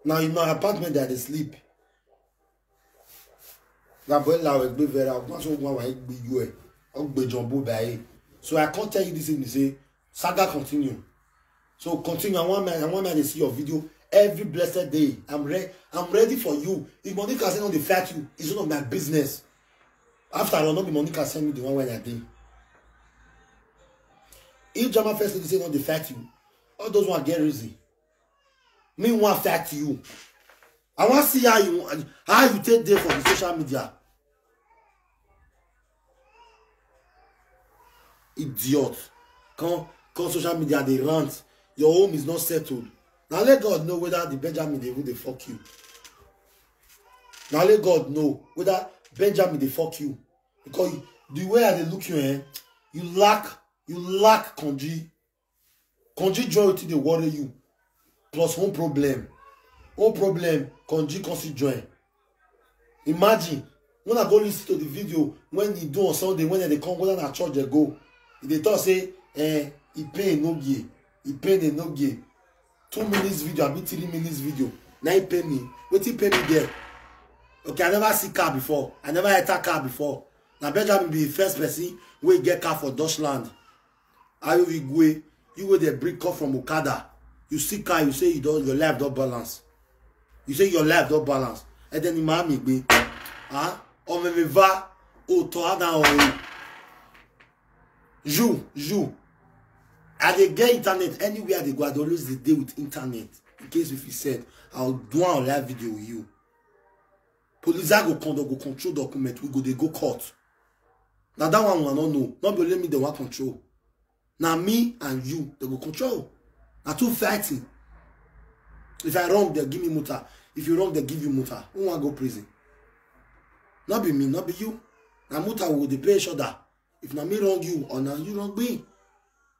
Now in my apartment that they sleep. So I can't tell you this thing. Say saga continue. So continue. I want to see your video every blessed day. I'm ready for you. If Monica say not they fight you, it's none of my business. After all, not be Monica send me the one when I did. If Jama first lady say not they fight you, all those one get easy. Me want fight you. I want to see how you take there for the social media. Idiot. Come social media they rant. Your home is not settled. Now let God know whether the Benjamin they fuck you. Now let God know whether Benjamin they fuck you. Because the way they look you, you lack Konji. Konji join till they worry you. Plus one problem. Konji consider join. Imagine when I go listen to the video when he do on Sunday when they come whether na church they go. They talk say he pay no gay. He pay no gay. 2 minutes video, I be 3 minutes video. Now he pay me. What he pay me there? Okay, I never see car before. I never enter car before. Now Benjamin be the first person where get car for Deutschland. How you go? You go there bring car from Okada. You see car, you say your life don't balance. You say your life don't balance. And then Miami be, on me va au toit dans Joue. And they get internet anywhere they go. I always they deal with internet. In case if you said, I'll do a live video with you. Police go control document. We go court. Now that one will not know. Not believe me, they want control. Now me and you, they go control. Now two fighting. If I wrong, they give me muta. If you wrong, they give you muta. Who want go prison? Not be me, not be you. Now muta will they pay each other. If not me wrong you, or now you wrong me.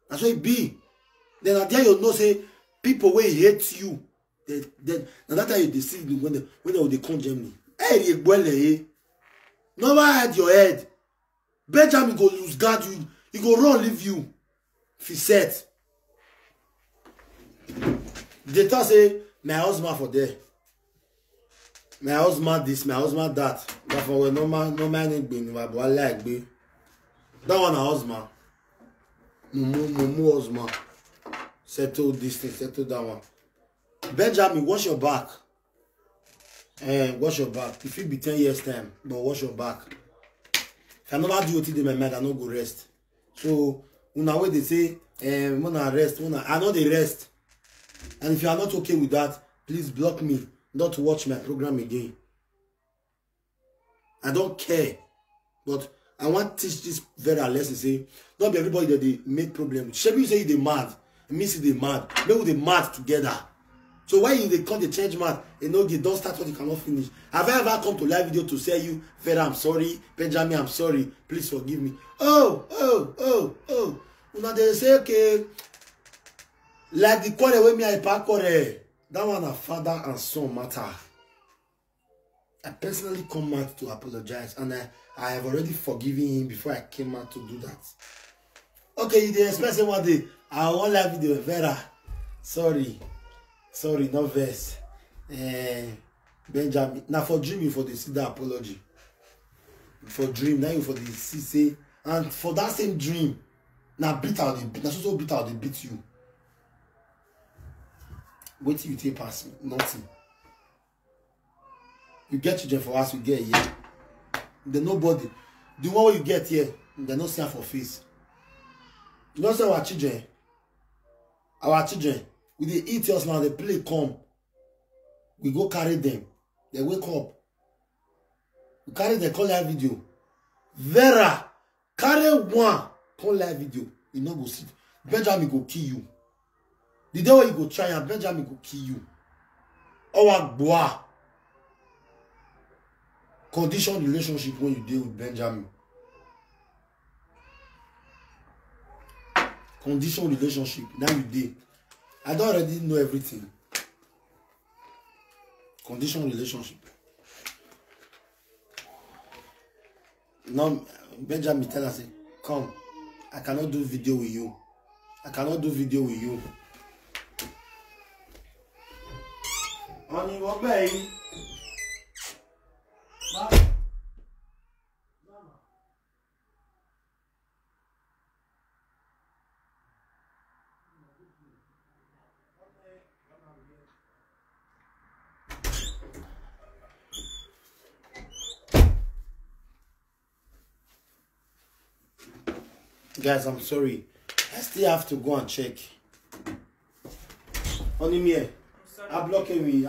That's what it be. Then at there you know say people will hate you. Then now that time you deceive me when they come Germany. Hey, you go never hide your head. Benjamin go lose guard you. He go run leave you. If he said. They talk say my husband for there. My husband this, my husband that. That for no man ain't but I like be. That one a husband. Mumu husband. settle this thing, settle that one. Benjamin, wash your back. Wash your back. If it be 10 years time, but wash your back. If I never do it in my mind, I no go rest. So, una way they say, wanna rest, I know they rest. And if you are not okay with that, please block me, not to watch my program again. I don't care. But I want to teach this very lesson. Say, not be everybody that they make problem. Shebi say they mad. It means they mad. Maybe they mad together. So why they come to change mad? You know they don't start what they cannot finish. Have I ever come to live video to say you, Vera, I'm sorry, Benjamin, I'm sorry, please forgive me. Oh. Now they say okay, like the quarrel with me I pack quarrel. That one a father and son matter. I personally come out to apologize, and I have already forgiven him before I came out to do that. Okay, they expect one day I won't live video, Vera. Sorry, no verse. Benjamin. Now for dream you for the see that apology. For dream, now you for the see, and for that same dream, now beat out the beat. Now so beat out they beat you. Wait till you take past me, nothing. You get children for us, you get here. The nobody. The one you get here, they not see for face. You know say our children, we they eat us now, they play come. We go carry them. They wake up. We carry them, call live video. Vera, carry one, call live video. You know go sit. Benjamin go kill you. The day when you go try and Benjamin go kill you. Our boy. Condition relationship when you deal with Benjamin. Condition relationship. Now you deal. I don't already know everything. Condition relationship. Now Benjamin tell us, come, I cannot do video with you. Honey, what baby? Guys, I'm sorry. I still have to go and check. Only me. I'm blocking me.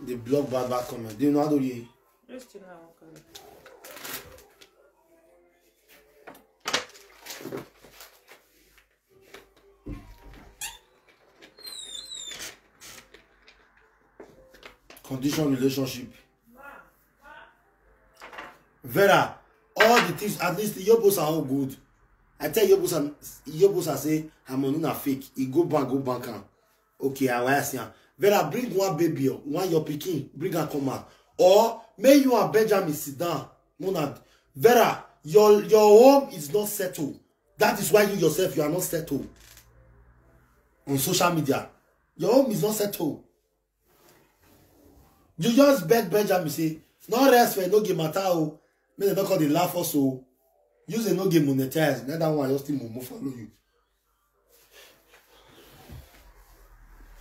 The block bad comment. Do you know how to do it? Just you know, okay. Condition relationship. Vera, all the things, at least the Yobos are all good. I tell Yobos I say, I'm on a fake. He go bank. Okay, I will see. Vera, bring one baby, one your pikin, bring her come out. Or may you and Benjamin sit down. Mona, Vera, your home is not settled. That is why you yourself, you are not settled. On social media. Your home is not settled. You just beg Benjamin, say, no rest for no game matter. May they not call the laugh also. Use a no game monetize. That one just still move follow you.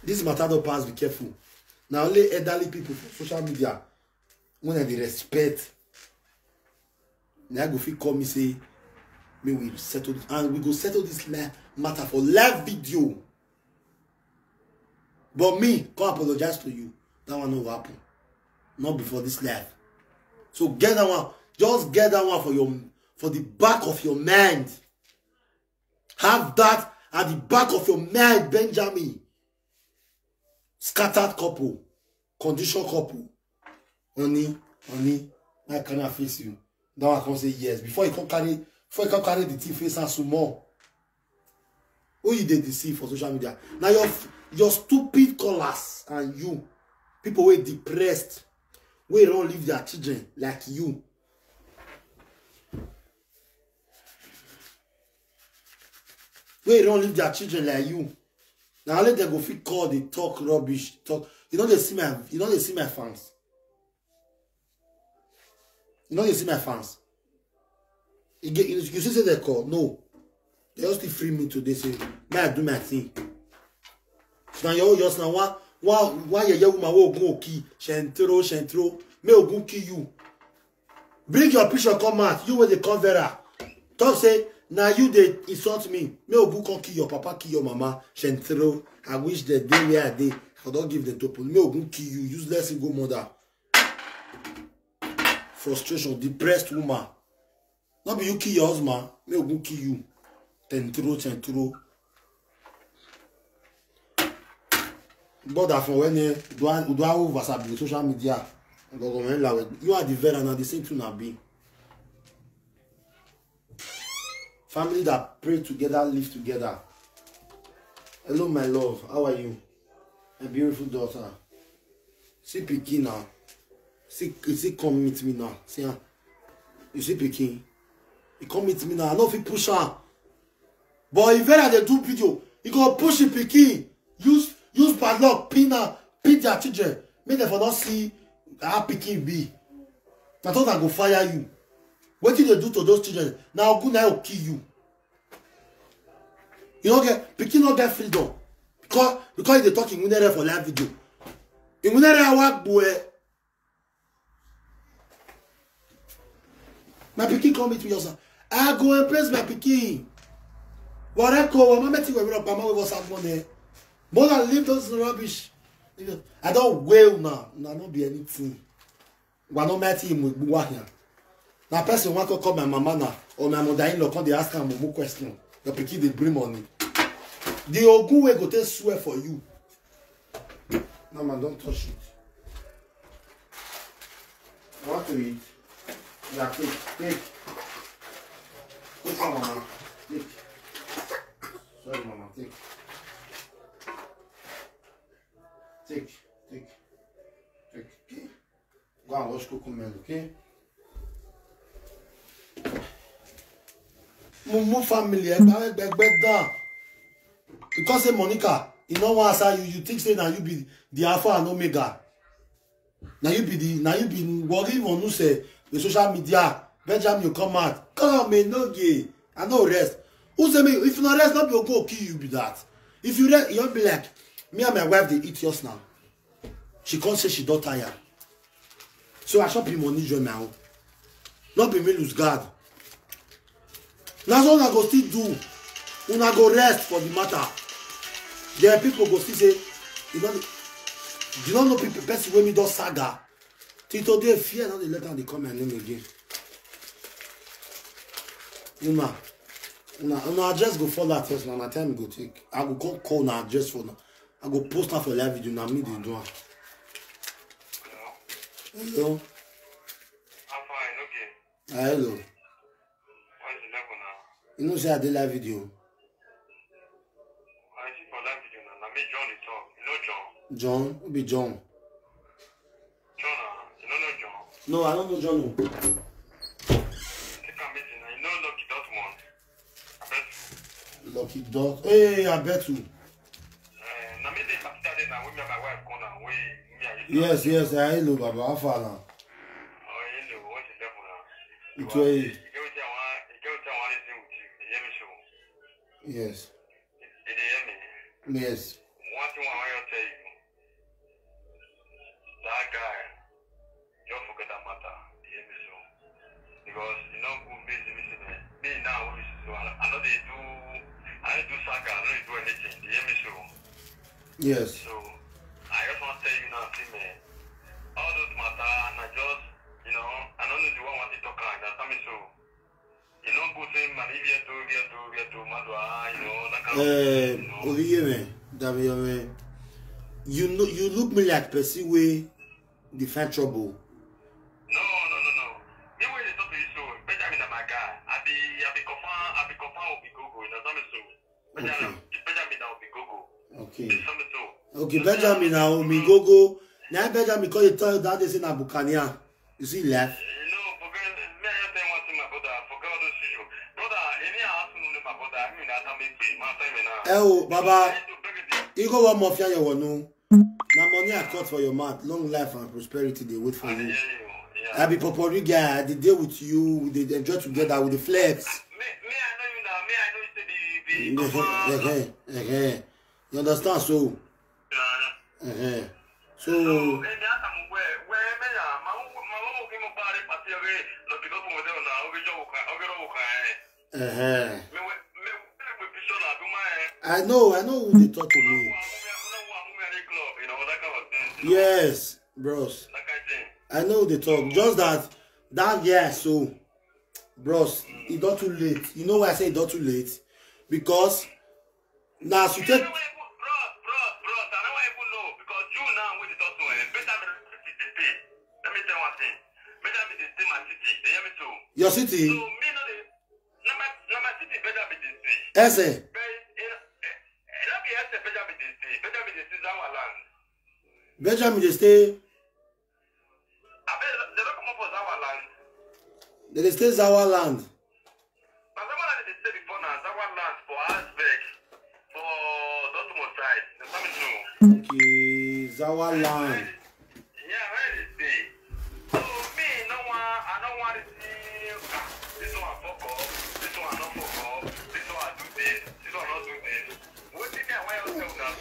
This matter don't pass, be careful. Now only elderly people for social media, when they respect, now go fit call me say, may we settle this, and we go settle this matter for live video. But me, come apologize to you. That one no happen. Not before this live. So get that one. Just get that one for the back of your mind. Have that at the back of your mind, Benjamin. Scattered couple, condition couple. Honey, I cannot face you. Now I can say yes. Before you can carry the thing face and some more. Who you did deceive for social media? Now your stupid callers and you, people who are depressed, we don't leave their children like you. We don't leave their children like you. Now let them go fit call, they talk rubbish, talk. You know they see my fans. You see say they call. No. They just free me today. Say, may I do my thing. Now you just now why you woman will go key shentro. May go kill you. Bring your picture come out. You with the converer. Talk say now you they insult me. May go come kill your papa, kill your mama. Shentro. I wish the day where I did. I don't give the topo. May go kill you. Useless single mother. Frustration. Depressed woman. Not be you kill your husband. May go kill you. Tentro. But that from when you do over social media, you are the very and the same thing now be. Family that pray together, live together. Hello, my love. How are you? My beautiful daughter. See Pikin now. See come meet me now. See her. You see Pikin. He come meet me now. I know if he push her. But if they do video, he go push the Pikin. Use padlock, pin their children. Make them for not see how Pikin be. I thought I go fire you. What did they do to those children? Now good now will kill you. You don't get Pikin not get freedom. Because they talking in there for live video. In there work boy. My Pikin come meet me yourself. I go and praise my Pikin. What I call my mate will up my was some money. More than leave those rubbish. I don't wail now. No, not be anything. One no matter him with Buahia. Now, person want to call my mama now or my mother-in-law come they ask her more question. The Pikin they bring money. The Ogun way go take swear for you. No man, don't touch it. I want to eat. Yeah, take. Take on, mama. Take. Sorry, mama. Take. Okay. Go and wash coconut, okay? Mumu family, down. Because say Monica, you know what I say you think say now you be the Alpha and Omega. Now you be worrying on who say the social media. Benjamin you come out. Come me no gay. I no rest. Who say me if you not rest, not be go kill you be that. If you rest, you'll be like me and my wife they eat yours now. She can't say she don't tire. So I shop him money join now. Not be me lose guard. That's all I go still do. Una go rest for the matter. There are people go still say, you don't know people person when me do saga. Till today fear now they let them come and name again. Una address go follow that first now. My time go take. I go call now address for now. I go post her for live video now. Me they do it. Hello. I'm fine, okay. Hello. What's the level now? You know say I did live video. I see for live video now. I made John the talk. You know John? John? Who be John? John, you don't know John? No, I don't know John. No. Take a meeting. You know Lucky Dortmund. I bet. Lucky Dot. Hey, I bet you. Now me dey Saturday now. We me and my wife go now. Yes. Hello, Baba. How far now? Oh, hello. What's the level now? It was. You get what I want to say with you. You hear me show? Yes. You hear me? Yes. One thing I want to tell you. That guy, don't forget that matter. You hear me show? Because you know who busy missing it. Me now, so I know they do. I don't do saga. I don't do anything. You hear me show? Yes. So I just want to tell you now, see me. All those matter, and I just, I don't know the one want to talk like that. I mean, so, good thing, man, if you do, Madua, that kind of Olivier, you look me like person way defend trouble. No. Me when they talk to you, so, Benjamin and my guy, I be confirm will be Google, so, Benjamin now will be Google. Okay. So. Okay, Benjamin now me go. Now Benjamin because you tell that they say na Bukania. You see left. Forget me I tell one thing my brother, forget all those issues. Brother, any house no my brother, I mean that I make my time now. Oh, Baba. You go one more fear you want no. Now money I cut for your mouth. Long life and prosperity they wait for you. I be Popori guy, I did deal with you, we did enjoy together with the flex. Me I know you now, me I know you say the You understand? So, so. I know who they talk to me. Yes, bros. I know they talk. Just that year, so, bros, it's not too late. You know why I say it's not too late? Because now you take. Bros, I don't even know because you now with the doctor, better let me tell one thing. Better be the same as city. They hear me too. Your city? So me no the number city better be the city. Ese. Benjamin they stay. They don't come up for Zawa land. They stay Zawa land. But Zawa land they stay before now. Zawa land for Asbeck, for Dortmund side. They come to. Okay, Zawa land. Yeah, where they stay. So me no one, I don't want to see this one fuck up, this one not fuck up, this one do this one not do this. What do you get? Why you tell me that?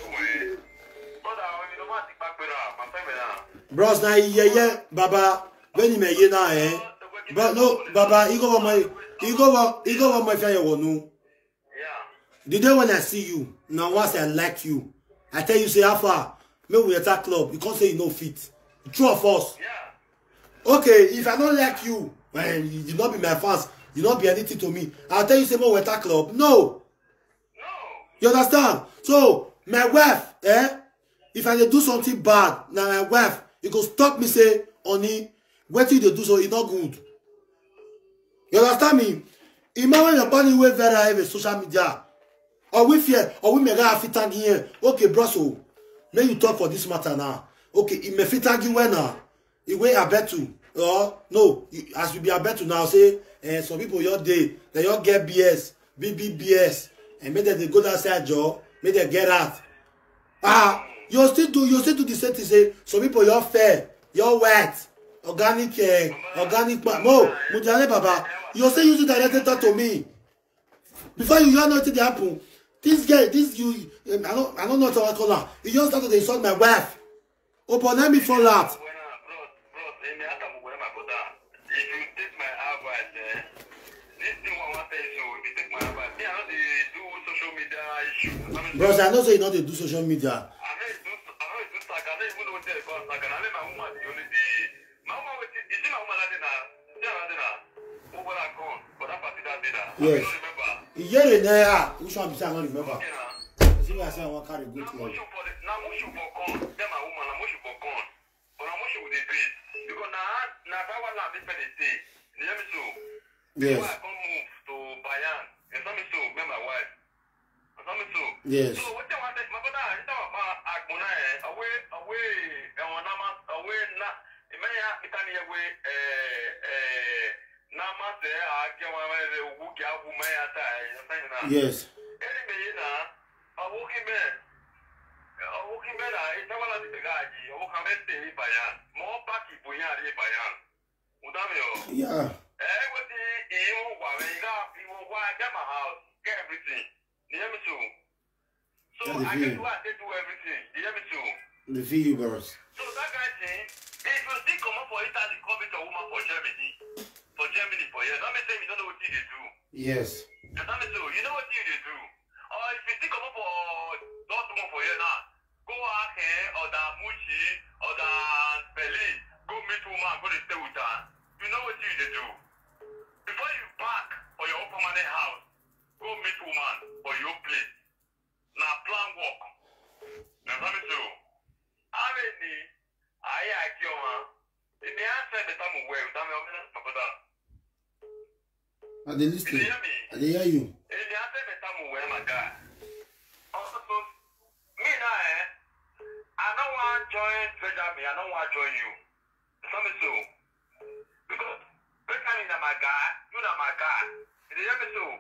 Bros, na yeah, Baba. When you may na but no, Baba, you go my friend you yeah. The day when I see you, now once I like you, I tell you say how far, me we attack club. You can't say you no fit. True or false? Yeah. Okay, if I don't like you, when you not be my fans, you not be anything to me. I'll tell you say more attack club. No. You understand? So my wife, if I do something bad, now my wife, you go stop me say, honey, what you do so it's not good. You understand me? Imagine your body way very high with social media. Or we fear, or we may have fit tag here. Okay, bro, so may you talk for this matter now. Okay, it may fit tag you when now. It way I bet to. Or no, as you be a bet to now say, some people your day, they all get BS, BBBS, and maybe they go outside job, maybe they get out. You still do the same thing. Say some people you're fair, you're wet, organic, Mujale Baba. You still use directly talk to me. Before you know nothing happen. This guy, I don't know what I call her. You just started to insult my wife. Open let me for that. Bro, if you take my advice, this thing I want to tell you, if you take my advice, me I know they do social media issues. Bros, I know say you know they do social media. Yes. Here and there, which one I don't remember. See, I say I want to carry good clothes. Yes. Yes. So what you want my brother Agbona away na imenya mitani away nama se akewa we uguki abu maya ta yes. Anyway na awuki me na itawala digaji awukamete ni bayan mo paki bunya ri bayan udamyo yeah what you want get my house get everything you hear me too. So I can do everything. You hear me too? The viewers. So that guy thing, if you still come up for Italy, come with a woman for Germany for years. That means you don't know what you do. Yes. And that means you know what you do. Or if you still come up for Dortmund for years now, go out here or the Muchi or the Berlin, go meet woman, go to stay with her. You know what you do. Before you back or your own permanent house, go meet woman or your place. Now plan work. Now let me do. Already, I kill one. In the answer, the time away, I'm Are they listening? Are they hear you? In the answer, the time away, my guy. Also, me now, I don't want to join Benjamin. I don't want to join you. Let me do. Because Benjamin is my guy. You are my guy. Let me do.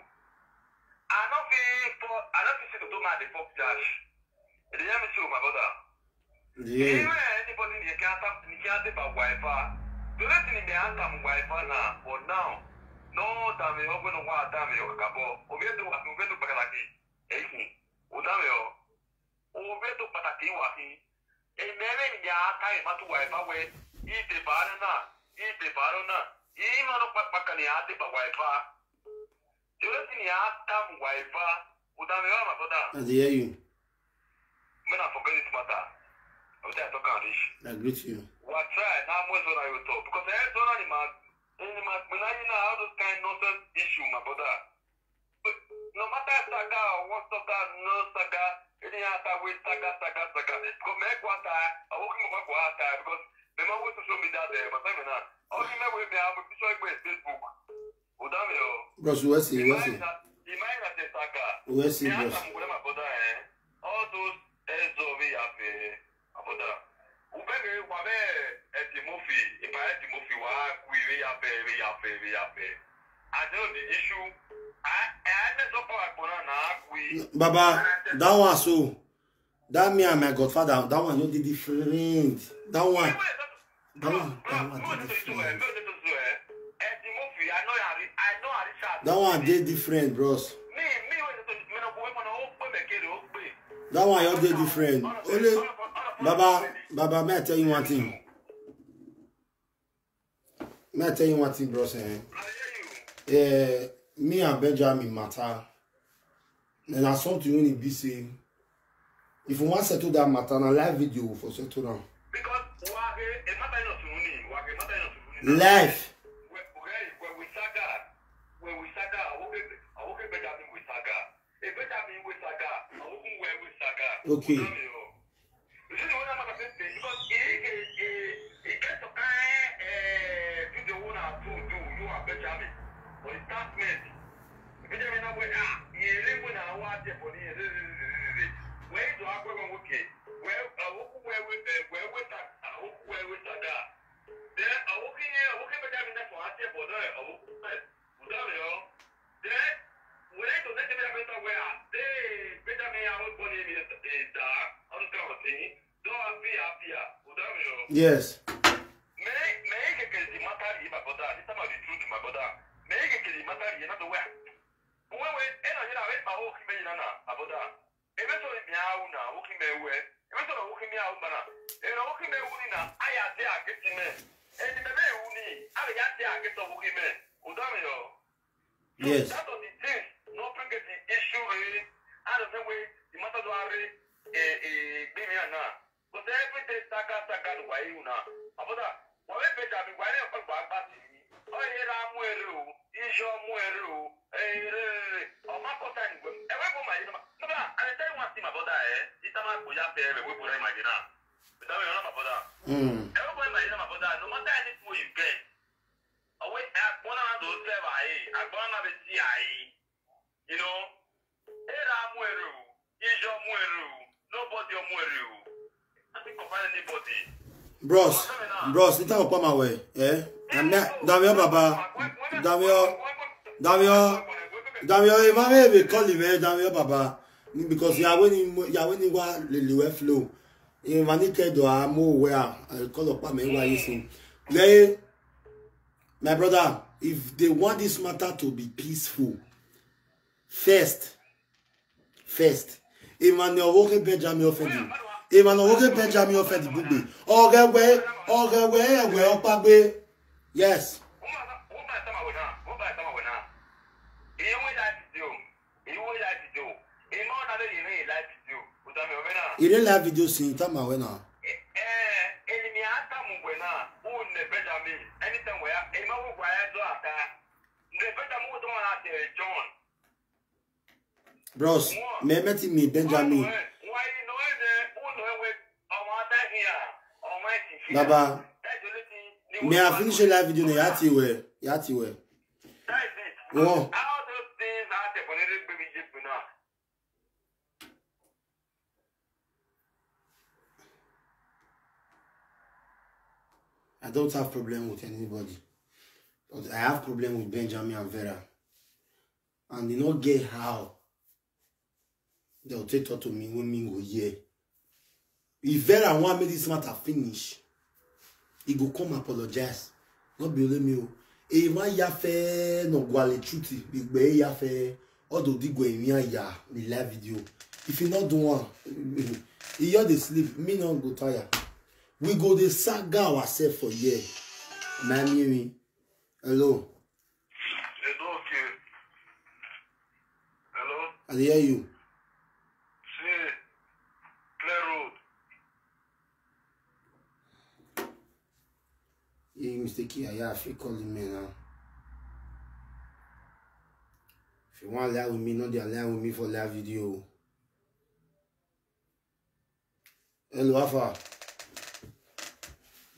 I don't feel to do my default dash. You hear me too, my brother? Yeah. Anybody you can't take my Wi-Fi. The rest in the answer Wi-Fi now, for now. No, damn it, I'm going to want damn it, or we do back like it. Udamio. Ubeto patati wahi. Emere ya kai matu wifi we. Ite barana. Ima no pakani ate pa wifi. Joleti ni ata wifi. Udamio ma boda. I hear you. Men I forget it matter. I agree to you. What try now more than I will talk because I don't know man. When I know how those kind nonsense issue, my brother. But no matter saga or what saga, no saga, any other way saga. Because make one time, I walk in my water because the man was to show me that there, but I'm not. All you know with me, I'm with Facebook. Udamio. Bros, where's he? Imagine that the saga. Where's he, bros? My brother, all those SOV have my brother. Ubebe wabe etimofi, ipa etimofi wa kuire yape. I know the issue. I met up for na Baba, that one so. That me and my godfather, that one no dey different. That one dey different. That one dey different, bros. That one you dey different. Only Baba, may I tell you one thing? Bros? Me and Benjamin matter. And I saw to you in be saying, if you want to settle that matter, na live video for settle down. Because live. Okay. Yes. Yes. That was the thing. No bring the issue really. I don't know where the matter do already but every day saga why you now. Aboda, what we better be why you come back to me. Oh here I'm weru, is your weru. Oh my God, every woman you know. No, I tell you one thing about that, this time I put up there we put my dinner. But I don't know about that. Everybody my dinner about that. No matter anything you get. Oh wait, I want to do clever. I want to be you know. Here I'm weru, is your weru. Nobody weru. Bros, it's not my way, eh? And Damio Baba, Damio, if I may call him, Damio Baba, because you are winning one the flow. In Vanity, do I more where I call upon me while you sing. My brother, if they want this matter to be peaceful, first, Emmanuel Woke Benjamin offended. Emmanuel Woke Benjamin offended. Okay, yes. You didn't like video scene, tell me when now. Bros, me met me Benjamin. Baba, me I finish the live video. Yati we. Oh. I don't have problem with anybody, but I have problem with Benjamin and Vera, and they don't get how they'll take to me when me go here. If Vera want me this matter finish, he go come apologize. Not believe me. E man ya fe no gwale chuti. Bigbe ya fe all the dig go in ya the live video. If you not do one, you the sleep, me not go tired. We go the saga ourselves for year. Mammy, hello. Hello, okay. Hello? I hear you. See, Clear Road. You mistake, I have to call me now. If you want to lie with me, not they lie with me for live video. Hello, Alpha.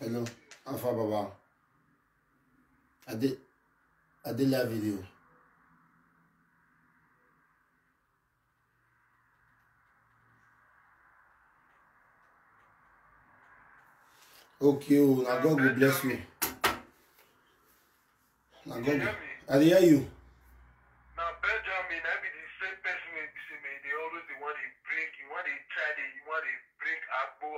Hello, Alpha Baba. I did live video. Okay, oh, now God will bless you. Now God will. I hear you. Now Benjamin, I be the same person when you see me. They always the one they bring, you want they try the, you want they bring Agbo,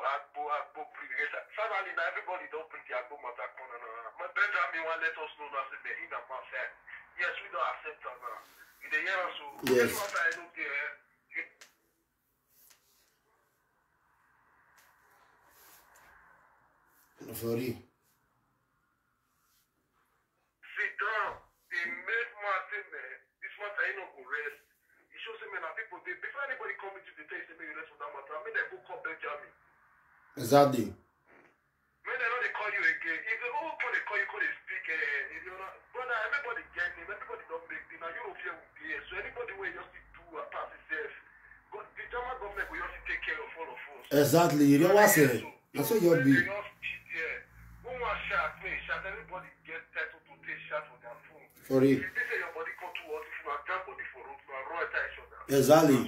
previous. Suddenly now everybody don't bring the Agbo matter. But Benjamin want let us know that they in the matter. Yes, we don't accept that now. In the year or so, yes. This matter I don't care. Sorry. Sit down. They made Martin, this matter ain't no go rest. It shows me that people, before anybody come into the test, they rest for that matter. I mean, they go call Benjamin. Exactly. When they know they call you again, if they all call you, call they speak, if you're not, brother, everybody get it, everybody don't make it. Now, Europe here will be here. So anybody will just do a pass itself. The German government will just take care of all of us. Exactly. You know what I say? That's what you'll be. Everybody get title to take shot on their phone. For real. If they say your body come to us, if you are jump body for road, you are raw attention. Exactly. Who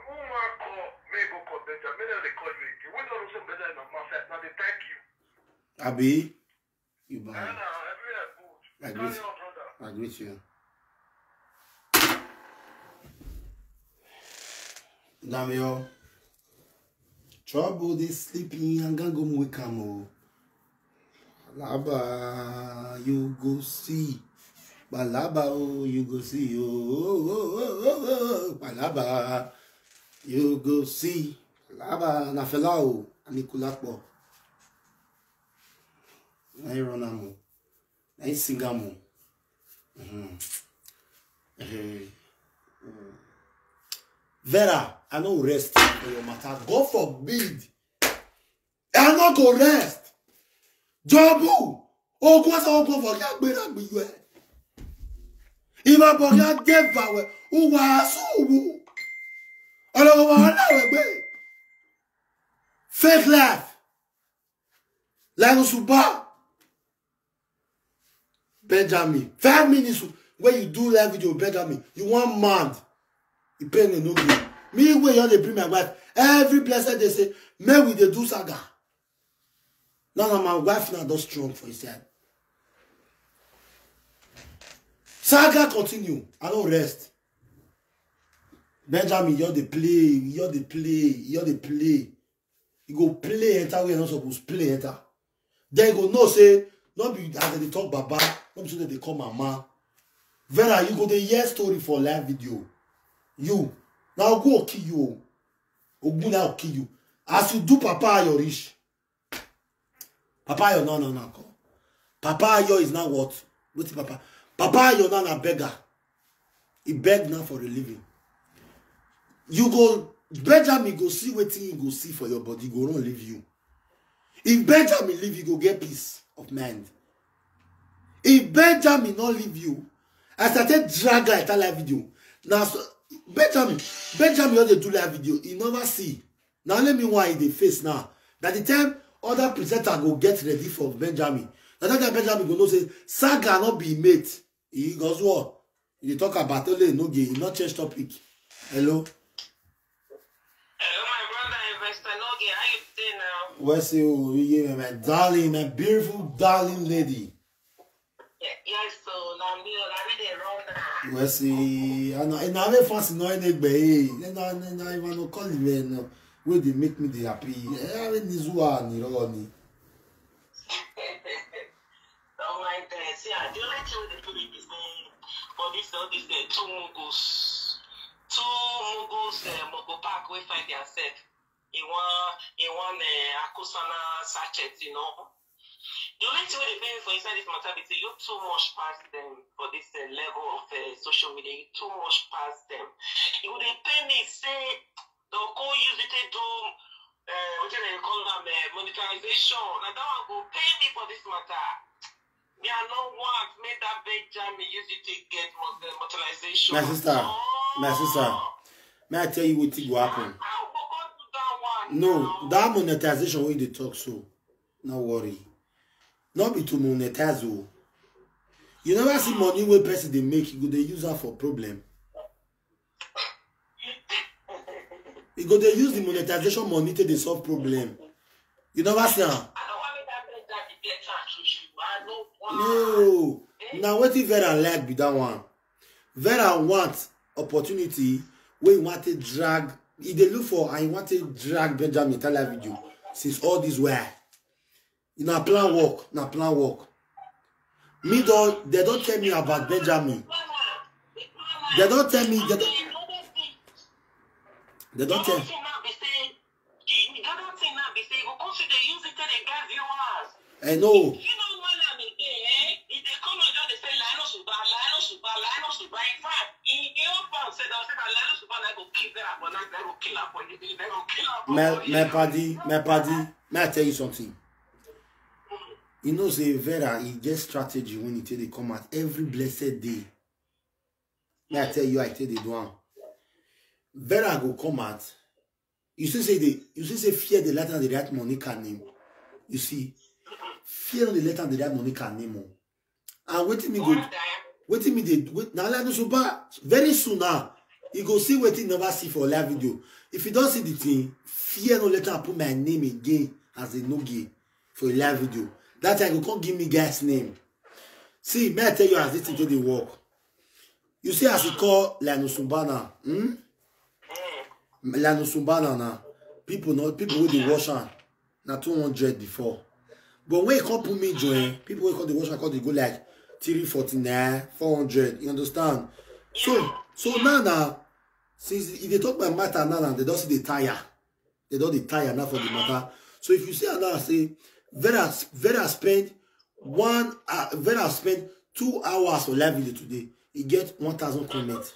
call me go call Benjamin? Maybe they call you again. When don't say better in my set, now they thank you. Abi, you buy. Everywhere good. Carry on, brother. I agree with you. Damn, trouble this sleeping and gonna go wake am. Balaba, you go see. Balaba, oh, you go see. Oh. Balaba, you go see. Balaba, na felao, anikulapo. Na ironamo. Na isingamo. Vera, I no rest for your matter. God forbid. I no go rest. Jobu, ogun forget gbera gbe. Ima forget give away. U wàásù. Olowo wa lawe gbe. Fake life. Like Usuba. Benjamin. 5 minutes when you do live video Benjamin, you want mad. You pay no good. Me when you dey bring my wife, every blessed they say, may we dey do saga. No, my wife now does strong for himself. Saga continue. I don't rest. Benjamin, you're the play. You go play enter where you're not supposed to play enter. Then you go no say, not be as they talk baba, not be so that they call mama. Vera, you go the year story for live video. You now go kill you. Oguna will kill you. As you do Papa Ayo rich. Papa Ayo no. Papa Ayo is now what? What's Papa? Papa Ayo now a beggar. He beg now for a living. You go Benjamin go see what he go see for your body. Go don't leave you. If Benjamin leave you, go get peace of mind. If Benjamin not leave you, I started drag like that live video. Now so, Benjamin just dey do live video. He never see. Now let me why the face now. By the time other presenter go get ready for Benjamin. Now that Benjamin go know say saga not be mate. He goes what? He talk about only no gay. He not change topic. Hello. Hello, my brother, Investor Nogi. How you doing now? Where's you, my darling, my beautiful darling lady? Yes, so now me, I need a run now. Where's he? I know. And I have fancy no any bay. And I even no call him. Where they make me the happy. I mean this one, you know. Don't mind that. See, I do like to the feeling is going. for this two muggles. Mugo Park we find themselves in one Akusana sachet, you know. The only thing they pay for inside this matter is you too much past them for this level of social media. You too much past them. You would pay me say they'll go use it to do what do they call them monetization. Now that one go pay me for this matter. Me are not want made that Benjamin use it to get monetization. My sister, may I tell you what will happen? No, that monetization when they talk so, no worry. Not be to monetize. You never see money where person they make, you go they use that for problem. You go they use the monetization money to they solve problem. You never see her. No. Now what if Vera like be that one? Vera want opportunity where you want to drag. If they look for and you want to drag Benjamin Tala video since all this way. You know, plan work. Me don't. They don't tell me about Benjamin. They don't tell me. They don't tell. I know. My paddy, may I tell you something? You know, say Vera, he get strategy when he tell they come out every blessed day. May I tell you, I tell they do one. Vera go come out. You see, say fear the letter the right Monica name. You see, fear the letter the right Monica name. And waiting me go. Waiting me they wait now. Like so very soon now. You go see what you never see for a live video. If you don't see the thing, fear no let her put my name again as a no gay for a live video. That time you can't give me guy's name. See, may I tell you as this thing to the work. You see as he call Lano Sumbana. Lano Sumbana now. People with the wash on. Now 200 before. But when you can't put me join, people will call the wash on, they go like 349, 400. You understand? So now, since if they talk about matter now, they don't see the tire. They don't the tire now for the matter. So if you see now, say Vera spent 2 hours for live video today. He get 1,000 comments.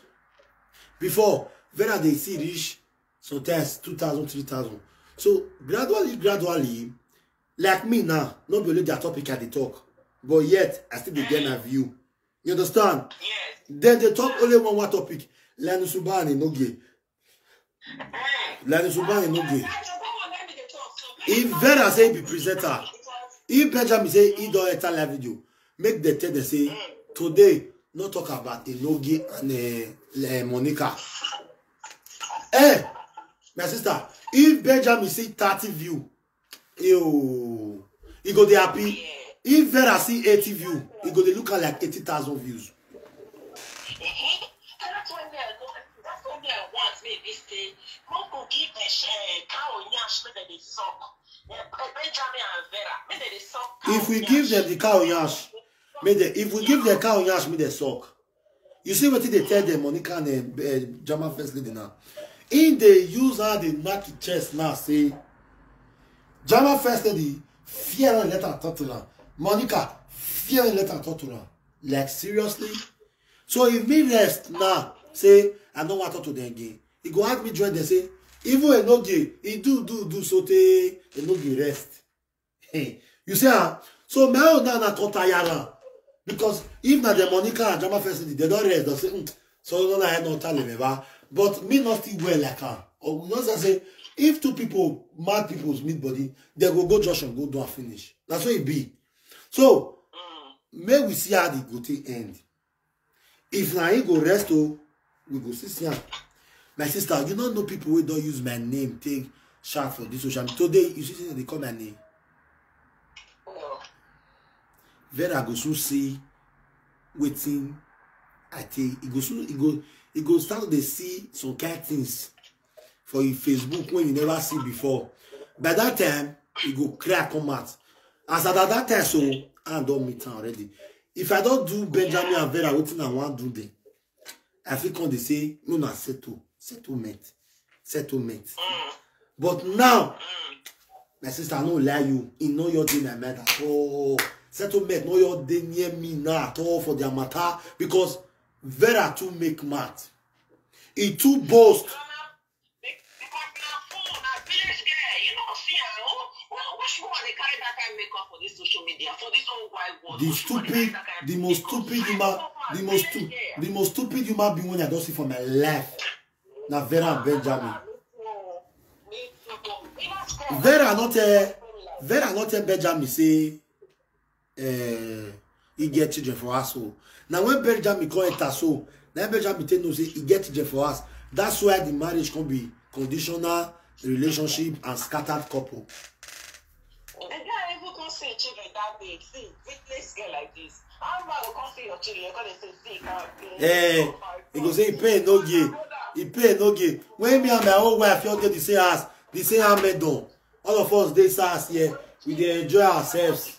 Before Vera they see reach sometimes 2,000, 3,000. So gradually, like me now, not believe their topic at the talk, but yet I still get my view. You understand? Yes. Then they talk only one topic. Lano Subani no gay. Lano Subani no gay. If Vera say be presenter, if Benjamin say he don't enter live video, make the tell they say today not talk about Enogi and Monica. My sister, if Benjamin see 30 view, yo, he go dey happy. If Vera see 80 view, he go dey look at like 80,000 views. That's what I want me this day. Moko give the cow nyash me they suck. Benjamin and Vera, me they suck. If we give them the cow nyash, if we give the cow nyash, me they suck. You see what they tell them, Monica and German first lady now. In they use how they knock the chest now, say German first lady fear and let her talk to her. Monica fear and let her talk to her. Like seriously? So if me rest now, say I don't want to talk to them again. He go ask me join them, say even a no gay, he do so they no gay rest. Hey, you see so my own now not tired. Because if na the Monica and German first lady, they don't rest, they say so I no tell them. But me not still well like her. Or we not say if two people, mad people meet body, they go Josh and go do and finish. That's what it be. So may we see how the go to end. If na he go rest, we go see him. My sister, you don't know people who don't use my name, take shout for this social media. Today, you see they call my name. Vera go soon see waiting. I think he go start to see some kind of things for your Facebook when you never see before. By that time, he go crack come out. As at that time, so I don't meet him already. if I don't do Benjamin and Vera, wetin I wan do them? I feel come they say, no, na settlement. But now, my sister, I no lie you, in no your day my mind at all. Settlement, no your day near me now at all for their matter, because Vera too make mad. He too boast. The stupid, the most stupid human being when I don't see for my life. Now Vera and Benjamin. Vera not a Benjamin say he get children for us. So now when Benjamin come enter so, now Benjamin tell no say he get children for us. That's why the marriage can be conditional relationship and scattered couple. See children that big, see, witness girl like this. How am I gonna see your children? You're gonna say, see, he go say he pay no gay. He pay no gay. When me and my own wife, you get the same house, the same Amedon. All of us, this house here, we dey enjoy ourselves.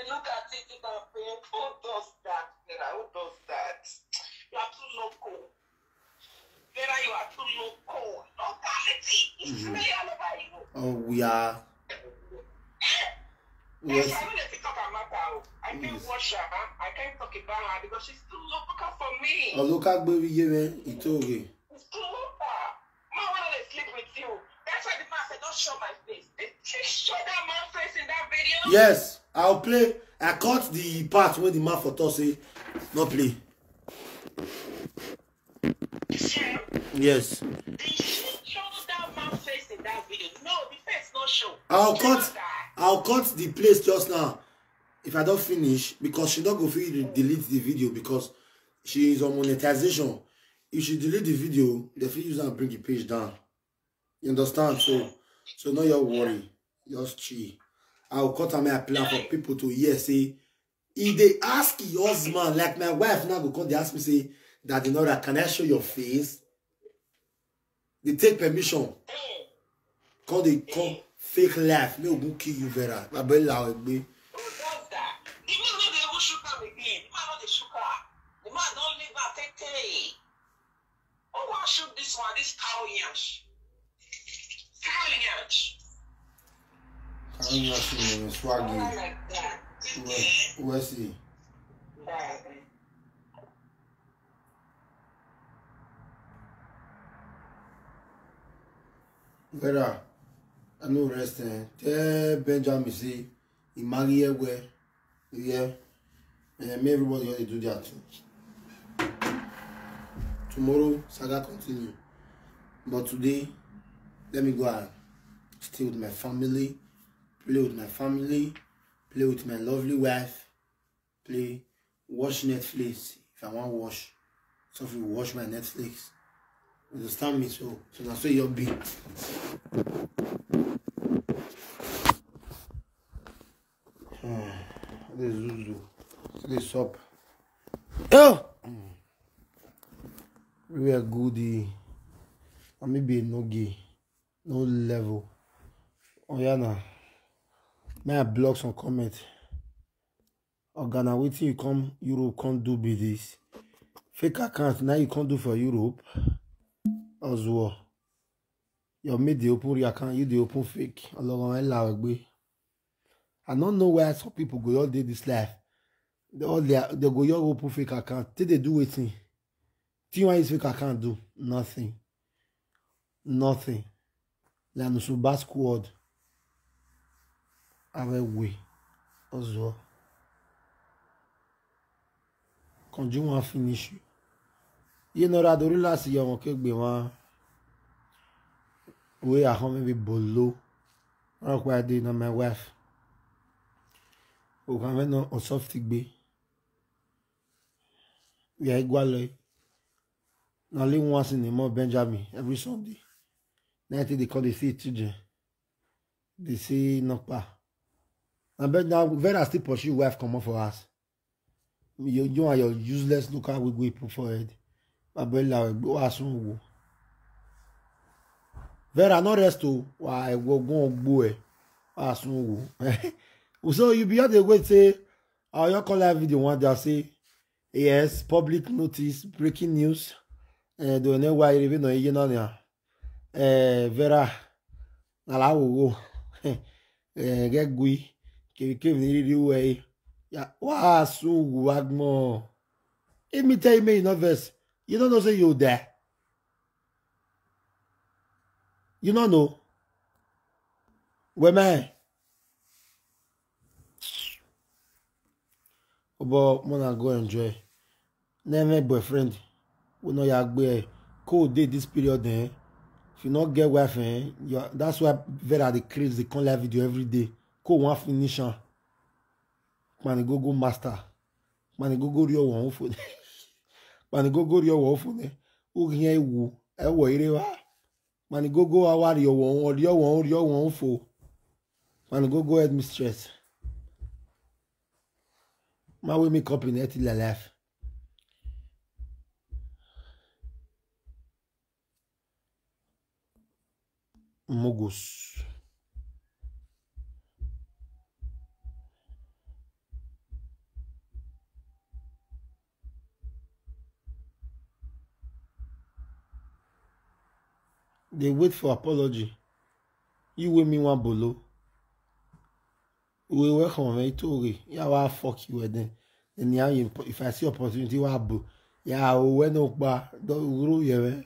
Look at it, you can pay. Who does that? Who does that? You are too local. Vera, you are too local. Locality. It's really all about you. Oh, we are. Yes. I know the talk about her. I can't watch her. I can't talk about her because she's too local for me. Oh, local baby, yeah, man. It's okay. It's too local. Man, when I sleep with you, that's why the man said, don't show my face. Did she show that man's face in that video? Yes, I'll play. I cut the part when the man for toss say, no play. Sure. Yes. Did she show that man's face in that video? No, the face no show. I'll cut the place just now. If I don't finish, because she don't go for you to delete the video because she is on monetization. If she delete the video, the free user will bring the page down. You understand? So no your worry. Just chill. I'll cut and I plan for people to hear say if they ask your husband, like my wife now go come, they ask me say that you know that can I show your face? They take permission. Call they come fake life. Me will kill you, Vera. I bet loud with me. Who does that? The man don't even shoot her again. The man don't shoot her. The man don't leave her take. Who want to shoot this one? This cow yansh. Cow yansh. Cow yansh is swaggy. Like that. Where's he? Vera, I know rest. Tell Benjamin say he marry here where, yeah, and everybody got to do that too. Tomorrow saga continue, but today let me go and stay with my family, play with my family, play with my lovely wife, watch Netflix if I want to watch. So if you watch my Netflix. Understand me? So that's where you'll be. This Zuzu. This up. Oh! We are goody. Or maybe no gay. No level. Oh, yeah, now. May I block some comment? Oh, Ghana, waiting you come Europe, can't do be this. Fake account, now you can't do for Europe. As well. You made the open real account, you the open fake. I don't know why some people go all day this life. They go your open fake account. Till they do anything. Till one is fake account do nothing. Nothing. Like no so bad squad. Have a way. As well. Quand you want finish you. You know that the last year okay be one we are home maybe below rock where I did on my wife. We can no on soft be. We are equal. Now only once in the month Benjamin every Sunday. 90 they call the see children. They say no pa. And but now Vera still pursue wife come up for us. You are your useless local we put for it. Abella go asun wo. Vera no rest o wa go go asun wo. So you be the way say, you call that video one day say, yes, public notice, breaking news. Do know why you know you know Vera alawo get gui ke ni way. Yeah, wa so wagmo. Let me tell you, me no verse. You don't know say you there. You don't know. Where man? But wanna go enjoy. Never boyfriend. We know you be cold day this period then. If you not get wife, that's why Vera they create the con live video every day. Go one finish. Man go master. Man go real one phone. Man go real one phone. Who here woo? Ewo ire wa. Man go award your one phone. Man go headmistress. Man we make up in it till life. Mogos. They wait for apology. You with me one bolo. We work on me too. Yeah, why fuck you then? Then yeah, if I see opportunity, what yeah, when no bar, don't grow you.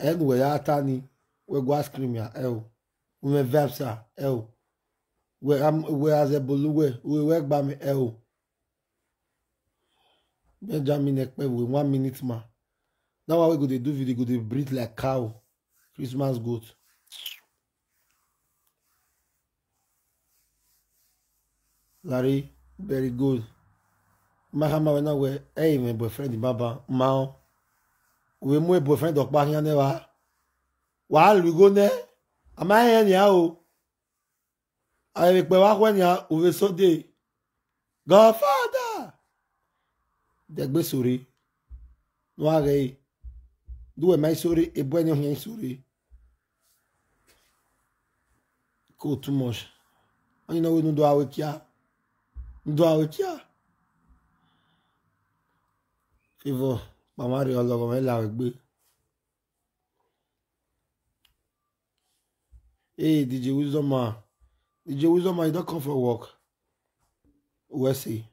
Anyway, I tani. We go scream ya, we me versa, we as a bolu we work by me, Benjamin Ekpe, we 1 minute man. Now what we go to do video, go to breathe like cow, Christmas goat. Larry, very good. Mahama when I wear, hey, my boyfriend, Baba, Mao. We my boyfriend, Dok Bahian, never. While we go there, am I here now? I will be when you are over so day. Godfather! Degbe sorry. No, I do my sorry, a bueno here sorry. Go too much. And you know, we don't do our kia. Do our kia. Favor, Mama, you love me like hey, DJ Wisdom man. DJ Wisdom man, you don't come for work. Where see?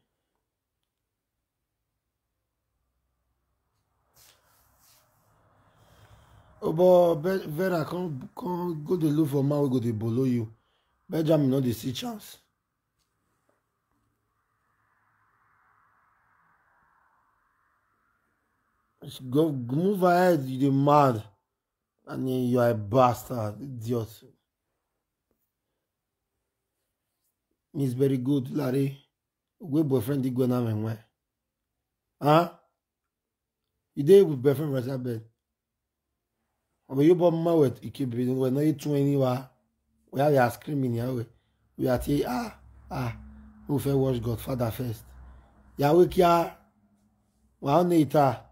Oh, but Vera, come go to look for man, we go to below you. Benjamin, not the see chance. Go move ahead, you're mad. And you are a bastard, idiot. It's very good, Larry. We boyfriend did go now and where? Huh? You did with boyfriend was that bed. But you bought my word, you keep reading when you 20 we are screaming here. We are saying, who first watch Godfather first. Yeah, we care. Wow, Nita.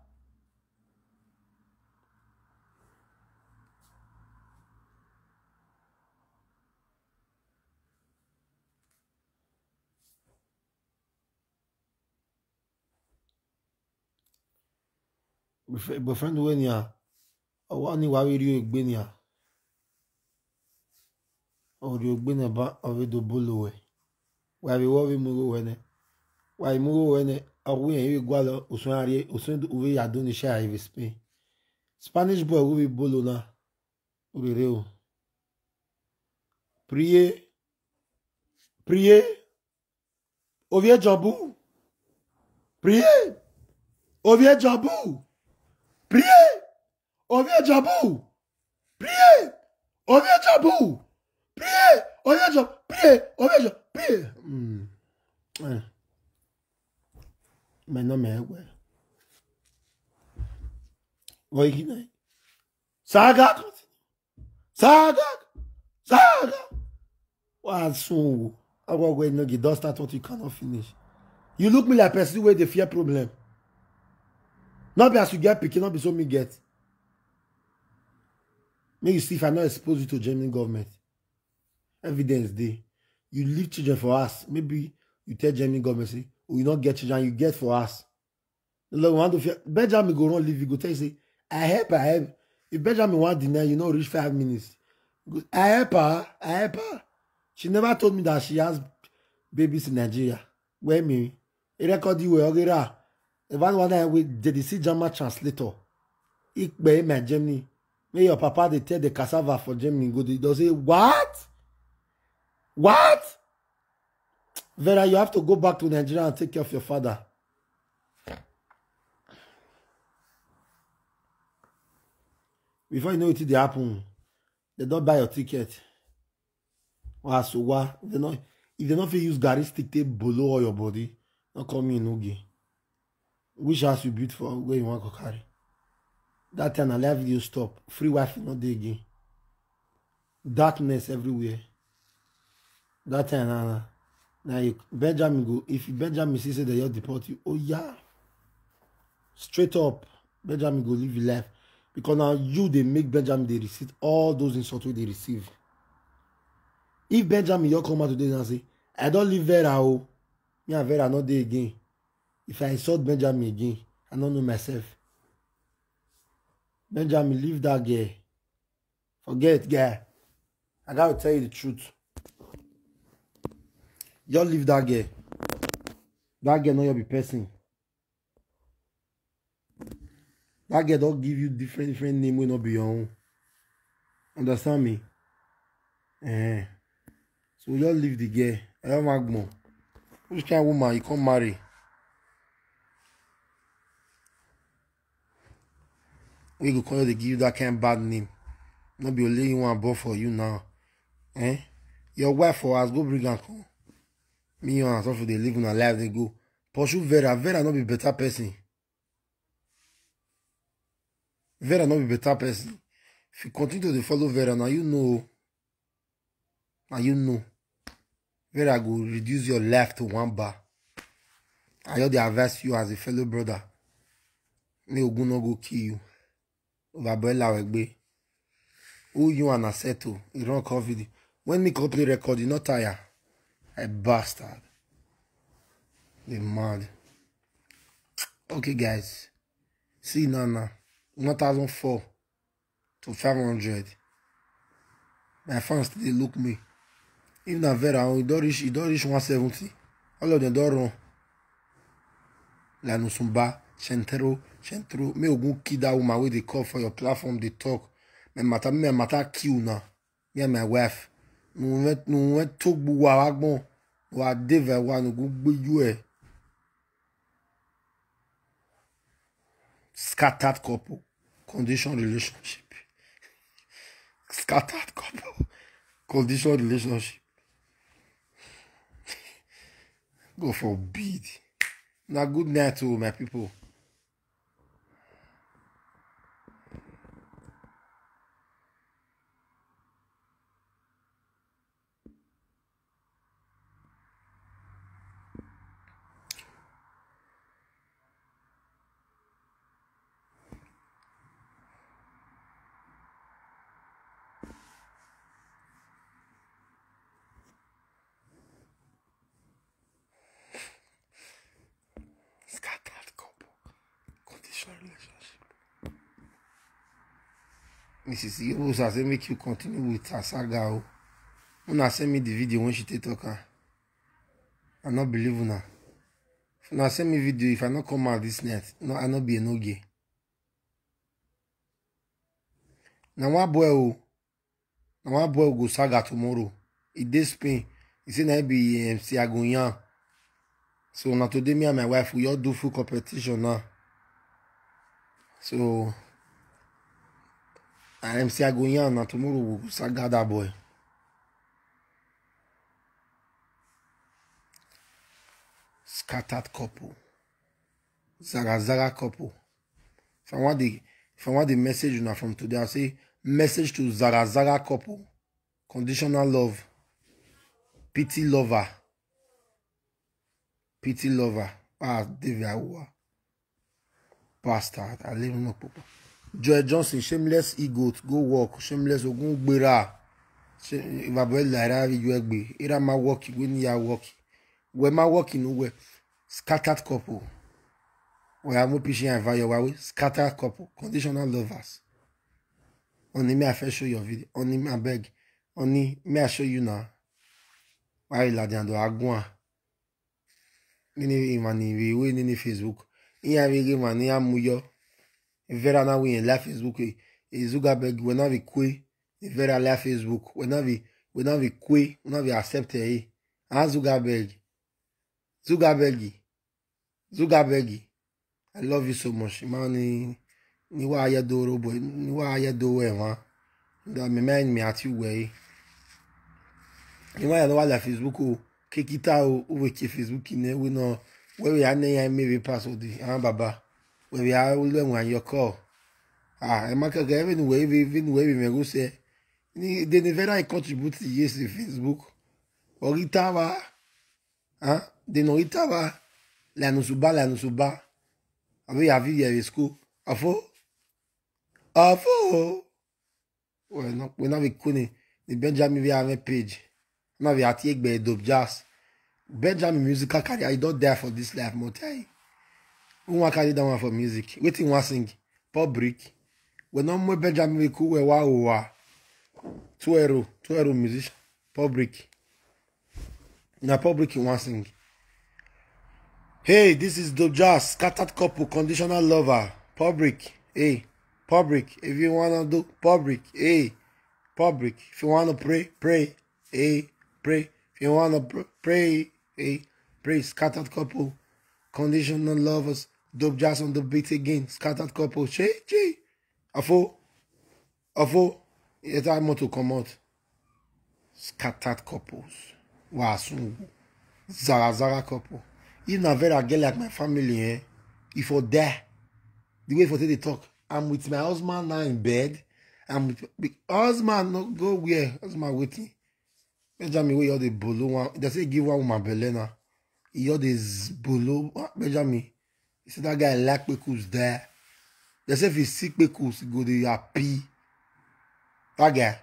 Boyfriend when ya o ni wa wi ri ogbe ni a o ri ogbe na ba o do bolo we wa bi wo bi mu we ne wa mu we ne o wi yen gwa lo osun ari osun uwe ya do ni sha i Spain Spanish boy we bolo na o re o prier o vie jobu prier o vie jobu priez! On vient Djabou! Priez! On vient Djabou! Priez! On vient Djabou! Priez! On vient Djabou! Priez! Mais non, mais ouais. Voyez qui n'est? Saga! Saga! Saga! What so? I will go and get dust start what you cannot finish. You look me like a person with the fear problem. Not be as you get picking, not be so me get. Make you see if I not expose you to German government. Evidence day. You leave children for us. Maybe you tell Germany government, say, we not get children, you get for us. Look, want to fear. Benjamin go run leave, you go tell you, say, I help. If Benjamin want dinner, you know, reach 5 minutes. Go, I help her. She never told me that she has babies in Nigeria. Where me? He record you where if I want to with the German translator. Ik be my Germany. May your papa they tell the cassava for Germany. Go they say, what? What? Vera, you have to go back to Nigeria and take care of your father. Before you know it, they happen. They don't buy your ticket. Wow, so what? If they not use Gary stick tape below all your body, don't call me Nugi. Which house you built for where you want to carry? That time I live video stop. Free Wi-Fi not there again. Darkness everywhere. That time now Benjamin go. If Benjamin says that you're deport you, oh yeah. Straight up, Benjamin go live your life. Because now you they make Benjamin they receive all those insults they receive. If Benjamin you come out today and say, I don't leave Vera, oh, me and Vera not there again. If I insult Benjamin again, I don't know myself. Benjamin, leave that girl. Forget, girl. I gotta tell you the truth. Just leave that girl. That girl not your be person. That girl don't give you different name will not be your own. Understand me? So you all leave the girl. I don't want more. Which kind of woman you can't marry? We go call you, they give you that kind of bad name. Not be only you want above for you now. Your wife for us, go bring her come. Me and myself, they live in a life, they go. Pursue Vera. Vera not be better person. Vera not be better person. If you continue to follow Vera, now you know. Now you know. Vera go reduce your life to 1 bar. I heard they advise you as a fellow brother. Me Ogun no go kill you. Over Wegbe. Who you and Aseto? You don't call video. When me play record, you not tire. A bastard. They mad. Okay, guys. See now. 1,004 to 500. My fans they look me. If na Vera, he don't reach 170. All of them don't run. La Nusumba, Chentro. Me Ogun kid that woman wey they call for your platform, they talk. Me matter kill now. Me and my wife. No went talk buwa wagbon. Wa deve wa no go gbe you e. Scattered couple. Condition relationship. Scattered couple. Condition relationship. Go forbid. Now good night to my people. Mrs. Yobos has make you continue with her saga. Una send me the video when she take talk. I not believe una. If una send me video, if I not come out this night, no, I not be a no gay. Now one boy go saga tomorrow. It dey Spain. He say na be MC Agoyan. So now today me and my wife we all do full competition now. So MC Agoyan now tomorrow we go saga that boy. Scattered couple. Zaga couple. If I want the message now from today, I'll say message to Zaga couple. Conditional love. Pity lover. Pity lover. David Awa. Bastard. I leave him up. Joy Johnson, shameless ego. Go walk. Shameless Ogun Gbera. If I boy like you egbe, era ma work when you are working. Where ma working no scattered couple. Where I'm pushing and value way scattered couple, conditional lovers. Only me I first show your video. Only me I beg. Only me I show you now. Why you like the agua? Nini imani we nini Facebook. Iya we mani amuyo. Vera na we in live Facebook. Zuckerberg we na we kwe. Vera live Facebook. We na we kwe. We na we accept it. Zuckerberg. I love you so much. Mani ni wa ya do robo. Ni wa ya do we ma. Da me man me at you way. Ni wa ya do live Facebook o. Kekita o we ke Facebook ne we no where we are na maybe password baba. Where we are when your call. E ma ka even way we me go say. Ni de ne vera contribute yes to Facebook. Orita wa. De no itaba. La no suba. Avec la vie à school. Afo. Ouais, non, on avait connu. The Benjamin via my page. On avait attiré by Dope Jazz. Benjamin musical career. I don't there for this life, Motai. Who want carry down for music? Waiting one sing. Public. When no more Benjamin we cool. Wow. 2 euro musician. Public. Na public in one sing. Hey, this is Dope Jazz, scattered couple, conditional lover, public. Hey, public. If you wanna do public, hey, public. If you wanna pray. Hey, pray. If you wanna pray, hey, pray. Scattered couple, conditional lovers, Dope Jazz on the beat again. Scattered couple, che. Afo. It's time to come out. Scattered couples. Wasungu. Zara couple. If not very girl like my family, if for there, the way for they talk, I'm with my husband now in bed. I'm with husband no go where husband waiting. Benjamin, where you the bolo one? They say give one woman belena. You this bolo Benjamin. He said that guy like Pekus there. They say if he sick Pekus, he go to happy. That guy.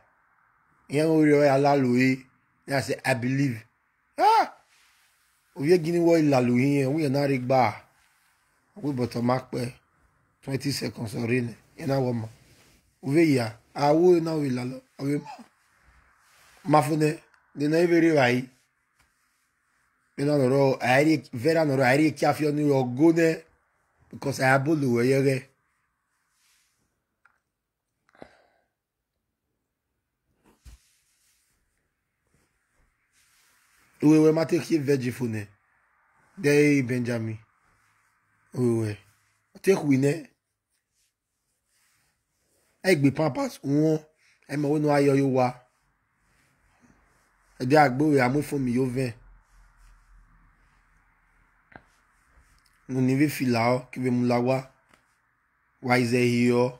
He ain't really allow Louis. I say I believe. We are getting what Lalouin, we are not a bar. We but a mark by 20 seconds or in a woman. We are, I will now will allow. Mafune, the neighbor right. You know, I very no, I cafe on your gune because I have blue where we were ma take veggie fune. Dey Benjamin. We. Take winner. Egbe pampas won. E mo no ayo yo wa. E de agbo we amu fun mi yo ven. No nive fila ki ve mu la wa. Wa ize hiyo.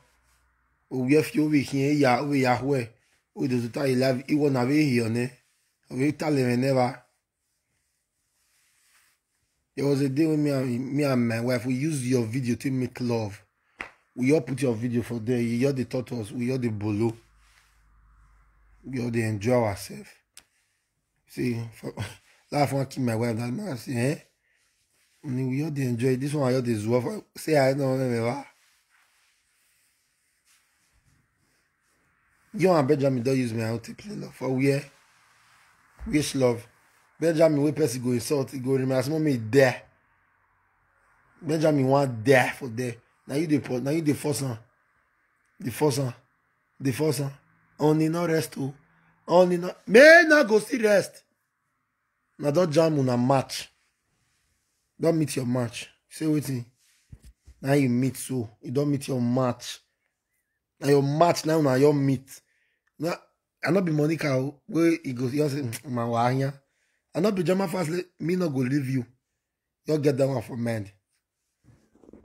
O we fi o we kin ya o we ya we. O de tuta I live I won ave hiyo ne. O we ta le never. There was a day when me and my wife, we used your video to make love. We all put your video for there. You all the turtles, we all the bolo. We all the enjoy ourselves. See, laugh one keep my wife that man say, we all the enjoy this one, I all the zwa. Say I don't remember. You and Benjamin don't use me out to play love. For where? Wish love. Benjamin, we person go insult, he go remember me there. Benjamin want there for there. Now you the first one. The first one. Only no rest too. Only no. May not go still rest. Now don't jam on a match. Don't meet your match. Say waiting. Now you meet so. You don't meet your match. Now your match now your meet. Now I not be Monica where he goes. You say my wanya. I not be Jama fast. Me not go leave you. You get that one for man.